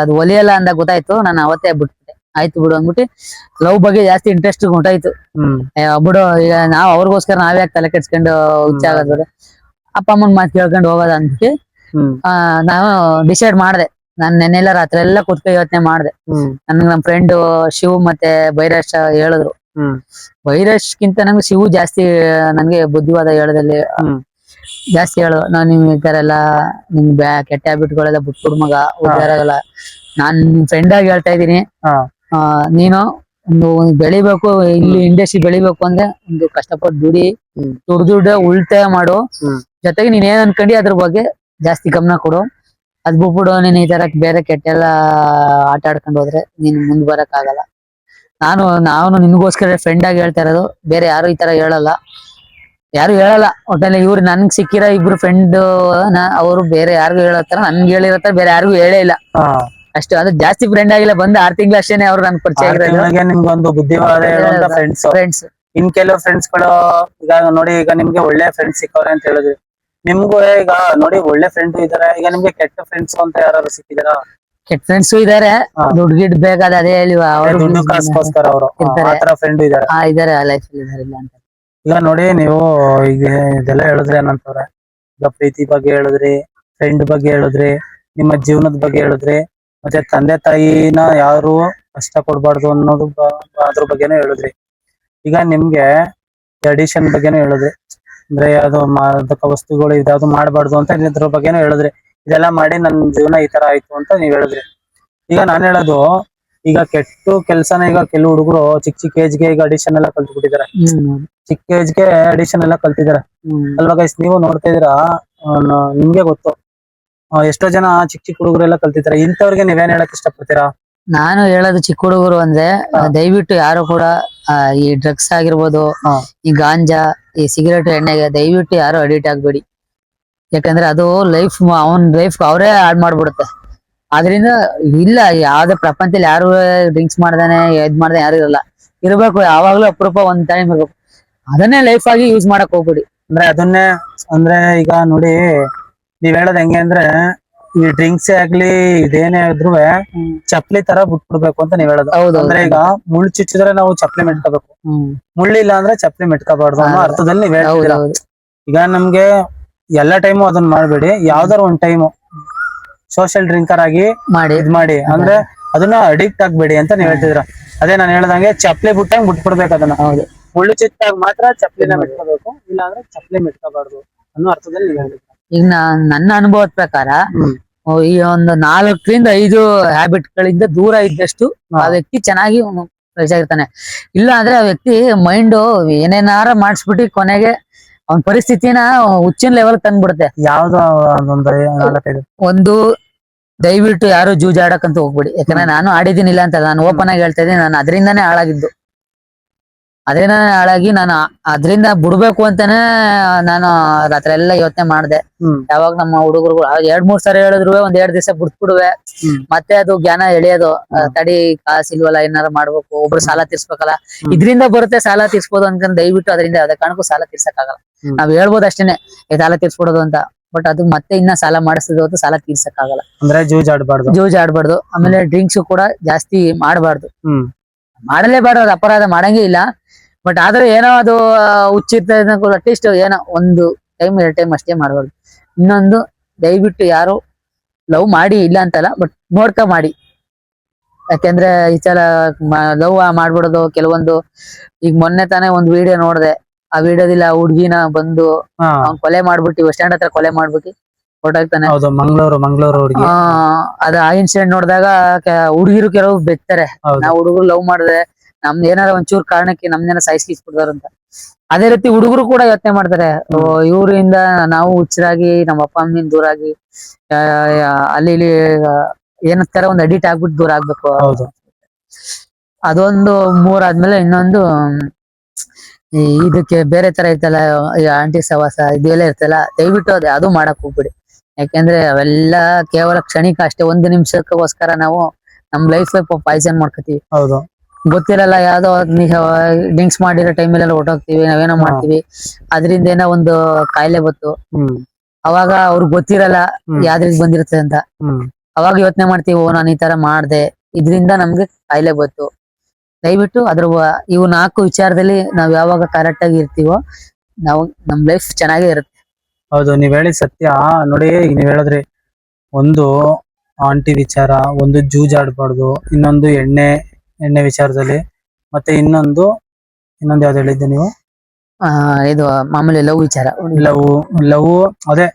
ಅದು ಒಲಿಯಲ್ಲ ಅಂದಾಗ ಗೊತ್ತಾಯ್ತು, ನಾನು ಅವತ್ತೇ ಬಿಟ್ಬಿಟ್ಟೆ. ಆಯ್ತು ಬಿಡು ಅಂದ್ಬಿಟ್ಟು ಲವ್ ಬಗ್ಗೆ ಜಾಸ್ತಿ ಇಂಟ್ರೆಸ್ಟ್ ಹೊಂಟಾಯ್ತು. ಬಿಡು, ಈಗ ನಾವ್ ಅವ್ರಿಗೋಸ್ಕರ ನಾವೇ ತಲೆ ಕೆಡ್ಸ್ಕೊಂಡು ಹುಚ್ಚಾಗೋದು, ಅಪ್ಪ ಅಮ್ಮನ್ ಮಾತು ಕೇಳ್ಕೊಂಡು ಹೋಗೋದ ಅಂದ್ಬಿಟ್ಟು ನಾನು ಡಿಸೈಡ್ ಮಾಡಿದೆ. ನಾನ್ ನೆನ್ನೆಲ್ಲ ರಾತ್ರಿ ಎಲ್ಲ ಕುತ್ಕೊ ಯೋಚನೆ ಮಾಡಿದೆ. ನಮ್ ಫ್ರೆಂಡ್ ಶಿವ್ ಮತ್ತೆ ಭೈರಶ್ ಹೇಳಿದ್ರು. ಭೈರಶ್ಗಿಂತ ನಂಗೆ ಶಿವು ಜಾಸ್ತಿ ನನ್ಗೆ ಬುದ್ಧಿವಾದ ಹೇಳೋದಲ್ಲಿ ಜಾಸ್ತಿ ಹೇಳೋದು. ನಿಮ್ ಈ ತರ ಎಲ್ಲ ನಿಮ್ ಕೆಟ್ಟ ಹ್ಯಾಬಿಟ್ಗಳೆಲ್ಲ ಬಿಟ್ಬಿಡ್ ಮಗ, ಉದ್ದಾರಾಗಲ್ಲ. ನಾನ್ ಫ್ರೆಂಡ್ ಆಗಿ ಹೇಳ್ತಾ ಇದೀನಿ, ನೀನು ಒಂದು ಬೆಳಿಬೇಕು, ಇಲ್ಲಿ ಇಂಡಸ್ಟ್ರಿ ಬೆಳಿಬೇಕು ಅಂದ್ರೆ ಒಂದು ಕಷ್ಟಪಟ್ಟು ದುಡಿ, ದುಡ್ಡು ಉಳಿತಾಯ ಮಾಡು. ಜೊತೆಗೆ ನೀನ್ ಏನ್ ಅನ್ಕೊಂಡಿ ಅದ್ರ ಬಗ್ಗೆ ಜಾಸ್ತಿ ಗಮನ ಕೊಡು. ಅದ್ ಬಿಟ್ಬಿಡು ನೀನ್ ಈ ತರ ಬೇರೆ ಕೆಟ್ಟೆಲ್ಲ ಆಟ ಆಡ್ಕೊಂಡು ಹೋದ್ರೆ ನೀನ್ ಮುಂದ್ ಬರಕ್ ಆಗಲ್ಲ. ನಾನು ನಿನ್ಗೋಸ್ಕರ ಫ್ರೆಂಡ್ ಆಗಿ ಹೇಳ್ತಾ ಇರೋದು, ಬೇರೆ ಯಾರು ಈ ತರ ಹೇಳಲ್ಲ, ಯಾರು ಹೇಳಲ್ಲ. ಒಟ್ಟಲ್ಲಿ ಇವ್ರು ನನ್ಗ್ ಸಿಕ್ಕಿರೋ ಇಬ್ರು ಫ್ರೆಂಡ್ ಅವರು ಬೇರೆ ಯಾರಿಗೂ ಹೇಳತ್ತಾರ, ನನ್ಗೆ ಹೇಳಿರತ್ತಾರ, ಬೇರೆ ಯಾರಿಗೂ ಹೇಳೇ ಇಲ್ಲ ಅಷ್ಟು. ಅದು ಜಾಸ್ತಿ ಫ್ರೆಂಡ್ ಆಗಿಲ್ಲ, ಬಂದ್ 6 ತಿಂಗಳು ಅಷ್ಟೇನೆ ಅವ್ರು ನನ್ ಪರಿಚಯ ಆಗಿರೋದು. ನಿಮ್ಗೊಂದು ಬುದ್ಧಿವಾದ ಫ್ರೆಂಡ್ಸ್. ಇನ್ ಕೆಲವು ಫ್ರೆಂಡ್ಸ್ ಗಳು ಈಗ ನೋಡಿ, ಈಗ ನಿಮ್ಗೆ ಒಳ್ಳೆ ಫ್ರೆಂಡ್ಸ್ ಸಿಕ್ಕವ್ರೆ ಅಂತ ಹೇಳಿದ್ರಿ. ನಿಮ್ಗೂ ಈಗ ನೋಡಿ ಒಳ್ಳೆ ಫ್ರೆಂಡ್ ಇದಾರೆ, ಈಗ ನಿಮ್ಗೆ ಕೆಟ್ಟ ಫ್ರೆಂಡ್ಸ್ ಅಂತ ಯಾರು ಸಿಕ್ಕಿದಾರ? ಕೆಟ್ಟ ಫ್ರೆಂಡ್ಸ್ ಇದಾರೆ, ದುಡ್ಡು ಗಿಡ್ ಬೇಕಾದ ಅದೇ ಹೇಳಿ ದುಡ್ಡು ಕಾಸ್ಕೋಸ್ಕರ ಅವರು ಫ್ರೆಂಡ್ ಇದಾರೆ ಲೈಫ್ ಇದಾರೆ ಇಲ್ಲ ಅಂತ. ಈಗ ನೋಡಿ ನೀವು ಈಗ ಇದೆಲ್ಲ ಹೇಳಿದ್ರಿ ಏನಂತವ್ರೆ, ಈಗ ಪ್ರೀತಿ ಬಗ್ಗೆ ಹೇಳಿದ್ರಿ, ಫ್ರೆಂಡ್ ಬಗ್ಗೆ ಹೇಳಿದ್ರಿ, ನಿಮ್ಮ ಜೀವನದ ಬಗ್ಗೆ ಹೇಳಿದ್ರಿ, ಮತ್ತೆ ತಂದೆ ತಾಯಿನ ಯಾರು ಕಷ್ಟ ಕೊಡ್ಬಾರ್ದು ಅನ್ನೋದು ಅದ್ರ ಬಗ್ಗೆನೂ ಹೇಳಿದ್ರಿ. ಈಗ ನಿಮ್ಗೆ ಅಡಿಷನ್ ಬಗ್ಗೆನೂ ಹೇಳಿದ್ರಿ, ಅಂದ್ರೆ ಯಾವ್ದು ಮಾದಕ ವಸ್ತುಗಳು ಇದಾವ್ದು ಮಾಡ್ಬಾರ್ದು ಅಂತ ಇದ್ರ ಬಗ್ಗೆನೂ ಹೇಳಿದ್ರಿ. ಇದೆಲ್ಲ ಮಾಡಿ ನನ್ ಜೀವನ ಈ ತರ ಆಯ್ತು ಅಂತ ನೀವ್ ಹೇಳಿದ್ರಿ. ಈಗ ನಾನ್ ಹೇಳೋದು, ಈಗ ಕೆಟ್ಟು ಕೆಲ್ಸನ ಈಗ ಕೆಲವು ಹುಡುಗರು ಚಿಕ್ಕ ಏಜ್ಗೆ ಈಗ ಅಡಿಷನ್ ಎಲ್ಲ ಕಲ್ತ್ಬಿಟ್ಟಿದ್ದಾರೆ. ಚಿಕ್ಕ ಏಜ್ಗೆ ಅಡಿಷನ್ ಎಲ್ಲ ಕಲ್ತಿದ್ದಾರೆ ಅಲ್ವಾ ಗೈಸ್? ನೀವು ನೋಡ್ತಾ ಇದೀರಾ, ನಿಮ್ಗೆ ಗೊತ್ತು ಎಷ್ಟೋ ಜನ ಚಿಕ್ಕ ಹುಡುಗರೆಲ್ಲ ಕಲ್ತಿದ್ದಾರೆ. ಇಂಥವ್ರಿಗೆ ನೀವೇನ್ ಹೇಳಕ್ ಇಷ್ಟಪಡ್ತೀರಾ? ನಾನು ಹೇಳೋದು ಚಿಕ್ಕ ಹುಡುಗರು ಅಂದ್ರೆ ದಯವಿಟ್ಟು ಯಾರು ಕೂಡ ಈ ಡ್ರಗ್ಸ್ ಆಗಿರ್ಬೋದು, ಈ ಗಾಂಜಾ, ಈ ಸಿಗರೇಟ್, ಎಣ್ಣೆಗೆ ದಯವಿಟ್ಟು ಯಾರು ಅಡಿಕ್ಟ್ ಆಗ್ಬೇಡಿ. ಯಾಕಂದ್ರೆ ಅದು ಅವನ್ ಲೈಫ್ ಅವರೇ ಹಾಳು ಮಾಡ್ಬಿಡುತ್ತೆ. ಆದ್ರಿಂದ ಇಲ್ಲ, ಯಾವ್ದೇ ಪ್ರಪಂಚದಲ್ಲಿ ಯಾರು ಡ್ರಿಂಕ್ಸ್ ಮಾಡ್ದಾನೆ ಮಾಡ್ದಾನೆ ಯಾರು ಇರಬೇಕು. ಯಾವಾಗ್ಲೂ ಅಪರೂಪ ಒಂದ್ ಟೈಮ್ ಇರ್ಬೇಕು. ಅದನ್ನೇ ಲೈಫ್ ಆಗಿ ಯೂಸ್ ಮಾಡಕ್ ಹೋಗ್ಬೇಡಿ. ಅಂದ್ರೆ ಅದನ್ನೇ, ಅಂದ್ರೆ ಈಗ ನೋಡಿ ನೀವ್ ಹೇಳೋದ್ ಹೆಂಗೆ ಅಂದ್ರೆ, ಈ ಡ್ರಿಂಕ್ಸ್ ಆಗ್ಲಿ ಇದೇನೇ ಆದ್ರೂ ಚಪ್ಲಿ ತರ ಬಿಟ್ಬಿಡ್ಬೇಕು ಅಂತ ನೀವ್ ಹೇಳೋದು. ಹೌದು ಅಂದ್ರೆ ಈಗ ಮುಳ್ಳು ಚುಚ್ಚಿದ್ರೆ ನಾವು ಚಪ್ಲಿ ಮೆಟ್ಕೋಬೇಕು, ಮುಳ್ಳಿಲ್ಲ ಅಂದ್ರೆ ಚಪ್ಲಿ ಮೆಟ್ಕೋಬಾರ್ದು ಅನ್ನೋ ಅರ್ಥದಲ್ಲಿ ನೀವ್ ಹೇಳ್ತೀರಾ. ಹೌದೌದು ಈಗ ನಮ್ಗೆ ಎಲ್ಲಾ ಟೈಮು ಅದನ್ನ ಮಾಡ್ಬೇಡಿ, ಯಾವ್ದಾರ ಒಂದ್ ಟೈಮು ಸೋಷಿಯಲ್ ಡ್ರಿಂಕರ್ ಆಗಿ ಮಾಡಿ ಇದ್ ಮಾಡಿ, ಅಂದ್ರೆ ಅದನ್ನ ಅಡಿಕ್ಟ್ ಆಗ್ಬೇಡಿ ಅಂತ ನೀವ್ ಹೇಳ್ತಿದ್ರ. ಅದೇ ನಾನು ಹೇಳ್ದಂಗೆ ಚಪ್ಲಿ ಬಿಟ್ಟಂಗ್ ಬಿಟ್ಬಿಡ್ಬೇಕು ಅದನ್ನ. ಹೌದು. ಮುಳ್ಳು ಚುಚ್ಚಾಗ ಮಾತ್ರ ಚಪ್ಲಿನ ಮೆಟ್ಕೋಬೇಕು, ಇಲ್ಲ ಅಂದ್ರೆ ಚಪ್ಲಿ ಮೆಟ್ಕೋಬಾರ್ದು ಅನ್ನೋ ಅರ್ಥದಲ್ಲಿ ನೀವ್ ಹೇಳಿದ್ರ. ಈಗ ನನ್ನ ಅನುಭವದ ಪ್ರಕಾರ ಈ ಒಂದು 4 ರಿಂದ 5 ಹ್ಯಾಬಿಟ್ ಗಳಿಂದ ದೂರ ಇದ್ದಷ್ಟು ಆ ವ್ಯಕ್ತಿ ಚೆನ್ನಾಗಿ ಫ್ರೆಶ್ ಆಗಿರ್ತಾನೆ. ಇಲ್ಲ ಅಂದ್ರೆ ಆ ವ್ಯಕ್ತಿ ಮೈಂಡ್ ಏನೇನಾರ ಮಾಡಿಸ್ಬಿಟ್ಟು ಕೊನೆಗೆ ಅವನ ಪರಿಸ್ಥಿತಿನ ಹುಚ್ಚಿನ ಲೆವೆಲ್ ತಂದ್ಬಿಡುತ್ತೆ. ಯಾವ್ದೋ ಒಂದು 4-5 ಒಂದು, ದಯವಿಟ್ಟು ಯಾರು ಜೂಜಾಡಕ್ಕಂತ ಹೋಗ್ಬಿಡಿ. ಯಾಕಂದ್ರೆ ನಾನು ಆಡಿದ್ದೀನಿಲ್ಲ ಅಂತ ನಾನು ಓಪನ್ ಆಗಿ ಹೇಳ್ತಾ ಇದ್ದೀನಿ. ನಾನು ಅದರಿಂದಾನೇ ಹಾಳಾಗಿದ್ದು. ಅದರಿಂದಾನೇ ಹಾಳಾಗಿ ನಾನು ಅದರಿಂದ ಬಿಡ್ಬೇಕು ಅಂತಾನೆ ನಾನು ರಾತ್ರಿ ಎಲ್ಲ ಯೋಚನೆ ಮಾಡಿದೆ. ಯಾವಾಗ ನಮ್ಮ ಹುಡುಗರು 2-3 ಸರಿ ಹೇಳಿದ್ರು ಒಂದ್ 2 ದಿವಸ ಬಿಡ್ಬಿಡುವೆ. ಮತ್ತೆ ಅದು ಜ್ಞಾನ ಎಳೆಯೋದು, ತಡಿ ಕಾಸಿಲ್ವಲ್ಲ ಏನಾರ ಮಾಡ್ಬೇಕು, ಒಬ್ರು ಸಾಲ ತೀರ್ಸ್ಬೇಕಲ್ಲ, ಇದ್ರಿಂದ ಬರುತ್ತೆ ಸಾಲ ತೀರ್ಸ್ಬೋದು ಅನ್ಕೊಂಡ್ ದಯವಿಟ್ಟು ಅದರಿಂದ ಯಾವ್ದೇ ಕಾರಣಕ್ಕೂ ಸಾಲ ತೀರ್ಸಕ್ಕಾಗಲ್ಲ. ನಾವ್ ಹೇಳ್ಬೋದು ಅಷ್ಟೇನೆ ಸಾಲ ತೀರ್ಸ್ಬಿಡೋದು ಅಂತ, ಬಟ್ ಅದು ಮತ್ತೆ ಇನ್ನ ಸಾಲ ಮಾಡಿಸಿದ ಹೊತ್ತು ಸಾಲ ತೀರ್ಸಕ್ಕಾಗಲ್ಲ. ಅಂದ್ರೆ ಜೂಜ್ ಆಡ್ಬಾರ್ದು. ಆಮೇಲೆ ಡ್ರಿಂಕ್ಸ್ ಕೂಡ ಜಾಸ್ತಿ ಮಾಡಬಾರ್ದು. ಮಾಡಲೇಬಾರ್ದು, ಅದು ಅಪರಾಧ, ಮಾಡಂಗೇ ಇಲ್ಲ. ಬಟ್ ಆದ್ರೆ ಏನೋ ಅದು ಹುಚ್ಚಿರ್ತದೆ, ಅಟ್ಲೀಸ್ಟ್ ಏನೋ 1 ಟೈಮ್ 2 ಟೈಮ್ ಅಷ್ಟೇ ಮಾಡಬಾರ್ದು. ಇನ್ನೊಂದು, ದಯವಿಟ್ಟು ಯಾರು ಲವ್ ಮಾಡಿ ಇಲ್ಲ ಅಂತಲ್ಲ, ಬಟ್ ನೋಡ್ಕ ಮಾಡಿ. ಯಾಕೆಂದ್ರೆ ಈ ಸಲ ಲವ್ ಮಾಡ್ಬಿಡೋದು ಕೆಲವೊಂದು. ಈಗ ಮೊನ್ನೆ ತಾನೇ ಒಂದ್ ವಿಡಿಯೋ ನೋಡ್ದೆ, ಆ ವಿಡಿಯೋದಿಲ್ಲ ಹುಡ್ಗಿನ ಬಂದು ಅವ್ನ್ ಕೊಲೆ ಮಾಡ್ಬಿಟ್ಟು ಬಸ್ ಸ್ಟ್ಯಾಂಡ್ ಹತ್ರ ಕೊಲೆ ಮಾಡ್ಬಿಟ್ಟು ಹೊರಟಾಗ್ತಾನೆ. ಮಂಗಳೂರು ಹುಡುಗಿ. ಅದ ಆ ಇನ್ಸಿಡೆಂಟ್ ನೋಡಿದಾಗ ಹುಡುಗಿರು ಕೆಲವು ಬೆತ್ತಾರೆ, ನಾವ್ ಹುಡುಗರು ಲವ್ ಮಾಡಿದ್ರೆ ನಮ್ದು ಏನಾರ ಒಂಚೂರು ಕಾರಣಕ್ಕೆ ನಮ್ದೇನ ಸಾಯಿಸ್ಬಿಡ್ತಾರಂತ. ಅದೇ ರೀತಿ ಹುಡುಗರು ಕೂಡ ಯೋಚನೆ ಮಾಡ್ತಾರೆ, ಇವರಿಂದ ನಾವು ಹುಚ್ಚರಾಗಿ ನಮ್ಮ ಅಪ್ಪ ಅಮ್ಮನಿಂದ ದೂರಾಗಿ ಅಲ್ಲಿ ಇಲ್ಲಿ ಏನಕ್ಕಾರ ಒಂದ್ ಅಡಿಟ್ ಆಗ್ಬಿಟ್ಟು ದೂರ ಆಗ್ಬೇಕು. ಅದೊಂದು 3 ಆದ್ಮೇಲೆ ಇನ್ನೊಂದು, ಇದಕ್ಕೆ ಬೇರೆ ತರ ಐತಲ್ಲ ಆಂಟಿ ಸವಾಸ ಇದೆಲ್ಲ ಇರ್ತಲ್ಲ, ದಯವಿಟ್ಟು ಅದು ಮಾಡಕ್ ಹೋಗ್ಬಿಡಿ. ಯಾಕೆಂದ್ರೆ ಅವೆಲ್ಲ ಕೇವಲ ಕ್ಷಣಿಕ ಅಷ್ಟೇ, 1 ನಿಮಿಷಕ್ಕೋಸ್ಕರ ನಾವು ನಮ್ ಲೈಫ್ ಪಾಯ್ಸನ್ ಮಾಡ್ಕೋತೀವಿ. ಗೊತ್ತಿರಲ್ಲ, ಯಾವ್ದೋ ಡ್ರಿಂಕ್ಸ್ ಮಾಡಿರೋ ಟೈಮಲ್ಲೆಲ್ಲ ಹೊಟ್ಟೋಗ್ತಿವಿ, ನಾವೇನೋ ಮಾಡ್ತೀವಿ, ಅದರಿಂದ ಏನೋ ಒಂದು ಕಾಯಿಲೆ ಬತ್ತು. ಅವಾಗ ಅವ್ರಿಗೆ ಗೊತ್ತಿರಲ್ಲ ಯಾವ್ದ್ರಿಂದ ಬಂದಿರುತ್ತೆ ಅಂತ. ಅವಾಗ ಯೋಚನೆ ಮಾಡ್ತೀವಿ, ನಾನು ಈ ತರ ಮಾಡ್ದೆ, ಇದ್ರಿಂದ ನಮ್ಗೆ ಕಾಯಿಲೆ ಬತ್ತು. ದಯವಿಟ್ಟು ಇವು 4 ವಿಚಾರದಲ್ಲಿ ನಾವ್ ಯಾವಾಗ ಕರೆಕ್ಟ್ ಆಗಿ ಇರ್ತೀವೋ ನಾವು ನಮ್ ಲೈಫ್ ಚೆನ್ನಾಗೇ ಇರುತ್ತೆ. ಹೌದು, ನೀವ್ ಹೇಳಿ ಸತ್ಯ. ನೋಡಿ, ನೀವ್ ಹೇಳಿದ್ರಿ, ಒಂದು ಆಂಟಿ ವಿಚಾರ, ಒಂದು ಜೂಜಾಡ್ಬಾರ್ದು, ಇನ್ನೊಂದು ಎಣ್ಣೆ ವಿಚಾರದಲ್ಲಿ, ಮತ್ತೆ ಇನ್ನೊಂದು ಯಾವ್ದು ಹೇಳಿದ್ದೆ ನೀವು? ಇದು ಮಾಮೂಲಿ ಲವ್ ವಿಚಾರ. ಲವ್ ಅದೇ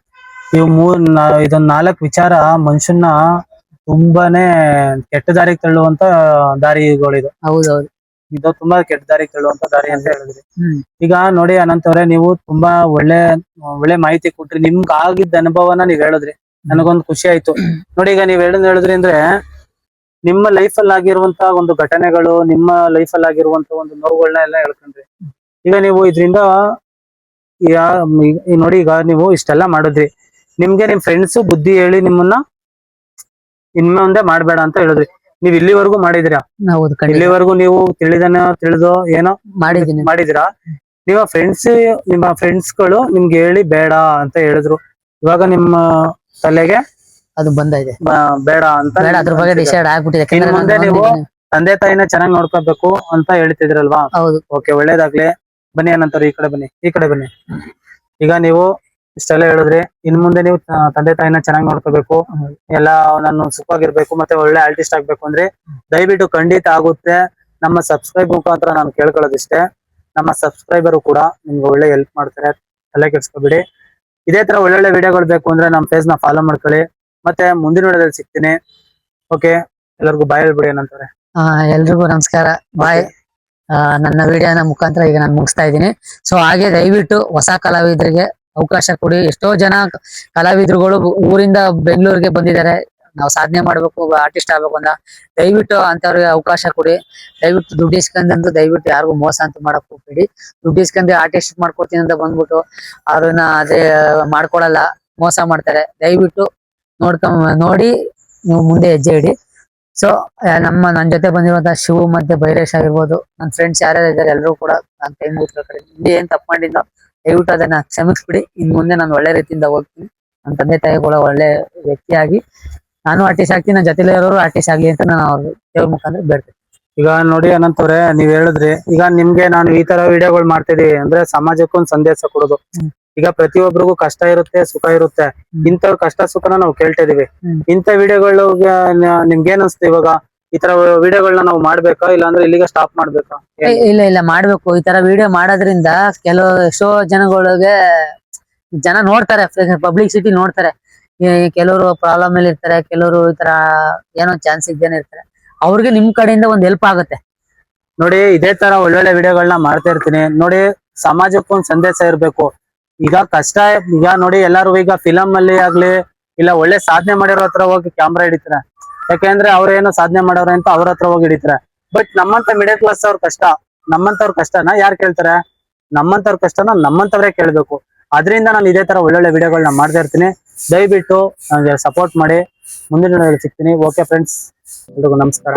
ಇದೊಂದ್ 4 ವಿಚಾರ ಮನುಷ್ಯನ ತುಂಬಾನೇ ಕೆಟ್ಟ ದಾರಿಗೆ ತಳ್ಳುವಂತ ದಾರಿಗಳಿದು. ಹೌದೌದು, ಇದು ತುಂಬಾ ಕೆಟ್ಟ ದಾರಿಗೆ ತಳ್ಳುವಂತ ದಾರಿ ಅಂತ ಹೇಳಿದ್ರಿ. ಈಗ ನೋಡಿ ಅನಂತವ್ರೆ, ನೀವು ತುಂಬಾ ಒಳ್ಳೆ ಮಾಹಿತಿ ಕೊಟ್ರಿ. ನಿಮ್ಗೆ ಆಗಿದ್ದ ಅನುಭವನ ನೀವ್ ಹೇಳಿದ್ರಿ, ನನಗೊಂದು ಖುಷಿ ಆಯ್ತು. ನೋಡಿ, ಈಗ ನೀವ್ ಹೇಳಿದ್ರಿ ಅಂದ್ರೆ ನಿಮ್ಮ ಲೈಫ್ ಅಲ್ಲಿ ಆಗಿರುವಂತ ಒಂದು ಘಟನೆಗಳು, ನಿಮ್ಮ ಲೈಫ್ ಅಲ್ಲಿ ಆಗಿರುವಂತ ಒಂದು ನೋವುಗಳನ್ನ ಎಲ್ಲ ಹೇಳ್ಕೊಂಡ್ರಿ. ಈಗ ನೀವು ಇದ್ರಿಂದ ನೋಡಿ, ಈಗ ನೀವು ಇಷ್ಟೆಲ್ಲ ಮಾಡಿದ್ರಿ, ನಿಮ್ಗೆ ನಿಮ್ ಫ್ರೆಂಡ್ಸ್ ಬುದ್ಧಿ ಹೇಳಿ ನಿಮ್ಮನ್ನ ಇನ್ಮುಂದೆ ಮಾಡ್ಬೇಡ ಅಂತ ಹೇಳಿದ್ರಿ. ನೀವ್ ಇಲ್ಲಿವರೆಗೂ ಮಾಡಿದಿರಾ? ಇಲ್ಲಿವರೆಗೂ ನೀವು ತಿಳಿದೋ ಏನೋ ಮಾಡಿದಿರಾ? ನಿಮ್ಮ ಫ್ರೆಂಡ್ಸ್ಗಳು ನಿಮ್ಗೆ ಹೇಳಿ ಬೇಡ ಅಂತ ಹೇಳಿದ್ರು, ಇವಾಗ ನಿಮ್ಮ ತಲೆಗೆ ಅದು ಬಂದಿದೆ ಬೇಡ ಅಂತ ಅದ್ರ ಬಗ್ಗೆ ಡಿಸೈಡ್ ಆಗ್ಬಿಟ್ಟಿದೆ. ಮುಂದೆ ನೀವು ತಂದೆ ತಾಯಿನ ಚೆನ್ನಾಗಿ ನೋಡ್ಕೋಬೇಕು ಅಂತ ಹೇಳ್ತಿದ್ರಲ್ವಾ? ಓಕೆ, ಒಳ್ಳೇದಾಗ್ಲಿ. ಬನ್ನಿ ಅನಂತರ ಈ ಕಡೆ ಬನ್ನಿ. ಈಗ ನೀವು ಇಷ್ಟೆಲ್ಲ ಹೇಳಿದ್ರಿ, ಇನ್ ಮುಂದೆ ನೀವು ತಂದೆ ತಾಯಿನ ಚೆನ್ನಾಗಿ ನೋಡ್ಕೋಬೇಕು, ಎಲ್ಲ ನಾನು ಸುಖವಾಗಿರ್ಬೇಕು, ಮತ್ತೆ ಒಳ್ಳೆ ಆರ್ಟಿಸ್ಟ್ ಆಗ್ಬೇಕು ಅಂದ್ರೆ ದಯವಿಟ್ಟು ಖಂಡಿತ ಆಗುತ್ತೆ. ನಮ್ಮ ಸಬ್ಸ್ಕ್ರೈಬ್ ಮುಖಾಂತರ ನಾನು ಕೇಳ್ಕೊಳ್ಳೋದಿಷ್ಟೇ, ನಮ್ಮ ಸಬ್ಸ್ಕ್ರೈಬರು ಕೂಡ ನಿಮ್ಗೆ ಒಳ್ಳೆ ಹೆಲ್ಪ್ ಮಾಡ್ತಾರೆ, ತಲೆ ಕೆಡ್ಸ್ಕೊಬಿಡಿ. ಇದೇ ತರ ಒಳ್ಳೊಳ್ಳೆ ವಿಡಿಯೋಗಳು ಬೇಕು ಅಂದ್ರೆ ನಮ್ಮ ಪೇಜ್ ನ ಫಾಲೋ ಮಾಡ್ಕೊಳ್ಳಿ. ಮತ್ತೆ ಮುಂದಿನ ವಿಡಿಯೋದಲ್ಲಿ ಸಿಗ್ತೀನಿ. ಓಕೆ, ಎಲ್ಲರಿಗೂ ಬಾಯ್ ಹೇಳ್ಬಿಡಿ ಏನಂತಾರೆ. ಎಲ್ರಿಗೂ ನಮಸ್ಕಾರ, ಬಾಯ್. ನನ್ನ ವಿಡಿಯೋನ ಮುಖಾಂತರ ಈಗ ನಾನು ಮುಗಿಸ್ತಾ ಇದ್ದೀನಿ. ಸೊ ಹಾಗೆ ದಯವಿಟ್ಟು ಹೊಸ ಕಲಾವಿದರಿಗೆ ಅವಕಾಶ ಕೊಡಿ. ಎಷ್ಟೋ ಜನ ಕಲಾವಿದರುಗಳು ಊರಿಂದ ಬೆಂಗಳೂರಿಗೆ ಬಂದಿದ್ದಾರೆ, ನಾವು ಸಾಧನೆ ಮಾಡ್ಬೇಕು, ಆರ್ಟಿಸ್ಟ್ ಆಗ್ಬೇಕು ಅಂತ. ದಯವಿಟ್ಟು ಅಂತವ್ರಿಗೆ ಅವಕಾಶ ಕೊಡಿ. ದಯವಿಟ್ಟು ದುಡ್ಡು ಇಸ್ಕೊಂಡಂತೂ ದಯವಿಟ್ಟು ಯಾರಿಗೂ ಮೋಸ ಅಂತ ಮಾಡಕ್ ಹೋಗ್ಬೇಡಿ. ದುಡ್ಡು ಇಸ್ಕೊಂಡ್ರೆ ಆರ್ಟಿಸ್ಟ್ ಮಾಡ್ಕೊಡ್ತೀನಿ ಅಂತ ಬಂದ್ಬಿಟ್ಟು ಅವ್ರನ್ನ ಅದೇ ಮಾಡ್ಕೊಳಲ್ಲ, ಮೋಸ ಮಾಡ್ತಾರೆ. ದಯವಿಟ್ಟು ನೋಡಿ ನೀವು ಮುಂದೆ ಹೆಜ್ಜೆ ಇಡಿ. ಸೊ ನನ್ನ ಜೊತೆ ಬಂದಿರುವಂತಹ ಶಿವು ಮತ್ತೆ ಬೈರೇಶ್ ಆಗಿರ್ಬೋದು, ನನ್ನ ಫ್ರೆಂಡ್ಸ್ ಯಾರ್ಯಾರು ಇದ್ದಾರೆ ಎಲ್ಲರೂ ಕೂಡ ನಾನು ಕೈ ಮುಗಿಸ್ಬೇಕಾದ್ರೆ ಹಿಂದೆ ಏನ್ ತಪ್ಪು ಮಾಡಿದ್ದೋ ದಯವಿಟ್ಟು ಅದನ್ನ ಕ್ಷಮಿಸ್ಬಿಡಿ. ಇನ್ ಮುಂದೆ ನಾನು ಒಳ್ಳೆ ರೀತಿಯಿಂದ ಹೋಗ್ತೀನಿ. ನನ್ನ ತಂದೆ ತಾಯಿಗಳ ಒಳ್ಳೆ ವ್ಯಕ್ತಿಯಾಗಿ ನಾನು ಆರ್ಟಿಸ್ಟ್ ಆಗ್ತೀನಿ, ನನ್ನ ಜೊತೆಲಿ ಇರೋರು ಆರ್ಟಿಸ್ಟ್ ಆಗ್ಲಿ ಅಂತ ನಾನು ಅವ್ರ ದೇವ್ರ ಮುಖಾಂತರ ಬೇಡ್ತೀನಿ. ಈಗ ನೋಡಿ ಅನಂತ್ ಅವ್ರೆ, ನೀವ್ ಹೇಳಿದ್ರಿ ಈಗ ನಿಮ್ಗೆ ನಾನು ಈ ತರ ವಿಡಿಯೋಗಳು ಮಾಡ್ತಿದೀವಿ ಅಂದ್ರೆ ಸಮಾಜಕ್ಕೆ ಒಂದ್ ಸಂದೇಶ ಕೊಡೋದು. ಈಗ ಪ್ರತಿಯೊಬ್ಬರಿಗೂ ಕಷ್ಟ ಇರುತ್ತೆ, ಸುಖ ಇರುತ್ತೆ. ಇಂಥವ್ರ ಕಷ್ಟ ಸುಖನ ನಾವು ಕೇಳ್ತಾ ಇದೀವಿ. ಇಂಥ ವಿಡಿಯೋಗಳು ನಿಮ್ಗೆ ಏನ್ ಅನ್ಸುತ್ತೆ ಇವಾಗ? ಈ ತರ ವಿಡಿಯೋಗಳನ್ನ ನಾವು ಮಾಡ್ಬೇಕಾ, ಇಲ್ಲ ಅಂದ್ರೆ ಇಲ್ಲಿಗೆ ಸ್ಟಾಪ್ ಮಾಡ್ಬೇಕಾ? ಇಲ್ಲ ಮಾಡ್ಬೇಕು. ಈ ತರ ವಿಡಿಯೋ ಮಾಡೋದ್ರಿಂದ ಎಷ್ಟೋ ಜನಗಳಿಗೆ ಜನ ನೋಡ್ತಾರೆ, ಪಬ್ಲಿಸಿಟಿ ನೋಡ್ತಾರೆ. ಕೆಲವರು ಪ್ರಾಬ್ಲಮ್ ಅಲ್ಲಿ ಇರ್ತಾರೆ, ಕೆಲವರು ಈ ತರ ಏನೋ ಚಾನ್ಸ್ ಇದ್ದೇನೆ ಇರ್ತಾರೆ. ಅವ್ರಿಗೆ ನಿಮ್ ಕಡೆಯಿಂದ ಒಂದ್ ಹೆಲ್ಪ್ ಆಗುತ್ತೆ. ನೋಡಿ ಇದೇ ತರ ಒಳ್ಳೊಳ್ಳೆ ವಿಡಿಯೋಗಳನ್ನ ಮಾಡ್ತಾ ಇರ್ತೀನಿ. ನೋಡಿ ಸಮಾಜಕ್ಕೆ ಒಂದ್ ಸಂದೇಶ ಇರ್ಬೇಕು. ಈಗ ಕಷ್ಟ, ಈಗ ನೋಡಿ ಎಲ್ಲಾರು ಈಗ ಫಿಲಂ ಅಲ್ಲಿ ಆಗ್ಲಿ ಇಲ್ಲ ಒಳ್ಳೆ ಸಾಧನೆ ಮಾಡಿರೋ ಹತ್ರ ಹೋಗಿ ಕ್ಯಾಮ್ರಾ ಹಿಡಿತಾರೆ. ಯಾಕೆಂದ್ರೆ ಅವ್ರೇನೋ ಸಾಧನೆ ಮಾಡೋರು ಅಂತ ಅವ್ರ ಹತ್ರ ಹೋಗಿ ಹಿಡಿತಾರೆ. ಬಟ್ ನಮ್ಮಂತ ಮಿಡಲ್ ಕ್ಲಾಸ್ ಅವ್ರ ಕಷ್ಟ, ನಮ್ಮಂತವ್ರ ಕಷ್ಟನ ಯಾರು ಕೇಳ್ತಾರೆ? ನಮ್ಮಂತವ್ರ ಕಷ್ಟನ ನಮ್ಮಂತವ್ರೇ ಕೇಳ್ಬೇಕು. ಅದರಿಂದ ನಾನು ಇದೇ ತರ ಒಳ್ಳೊಳ್ಳೆ ವಿಡಿಯೋಗಳನ್ನ ಮಾಡ್ತಾ ಇರ್ತೀನಿ. ದಯವಿಟ್ಟು ನನಗೆ ಸಪೋರ್ಟ್ ಮಾಡಿ. ಮುಂದಿನ ವಿಡಿಯೋದಲ್ಲಿ ಸಿಗ್ತೀನಿ. ಓಕೆ ಫ್ರೆಂಡ್ಸ್, ಎಲ್ರಿಗೂ ನಮಸ್ಕಾರ.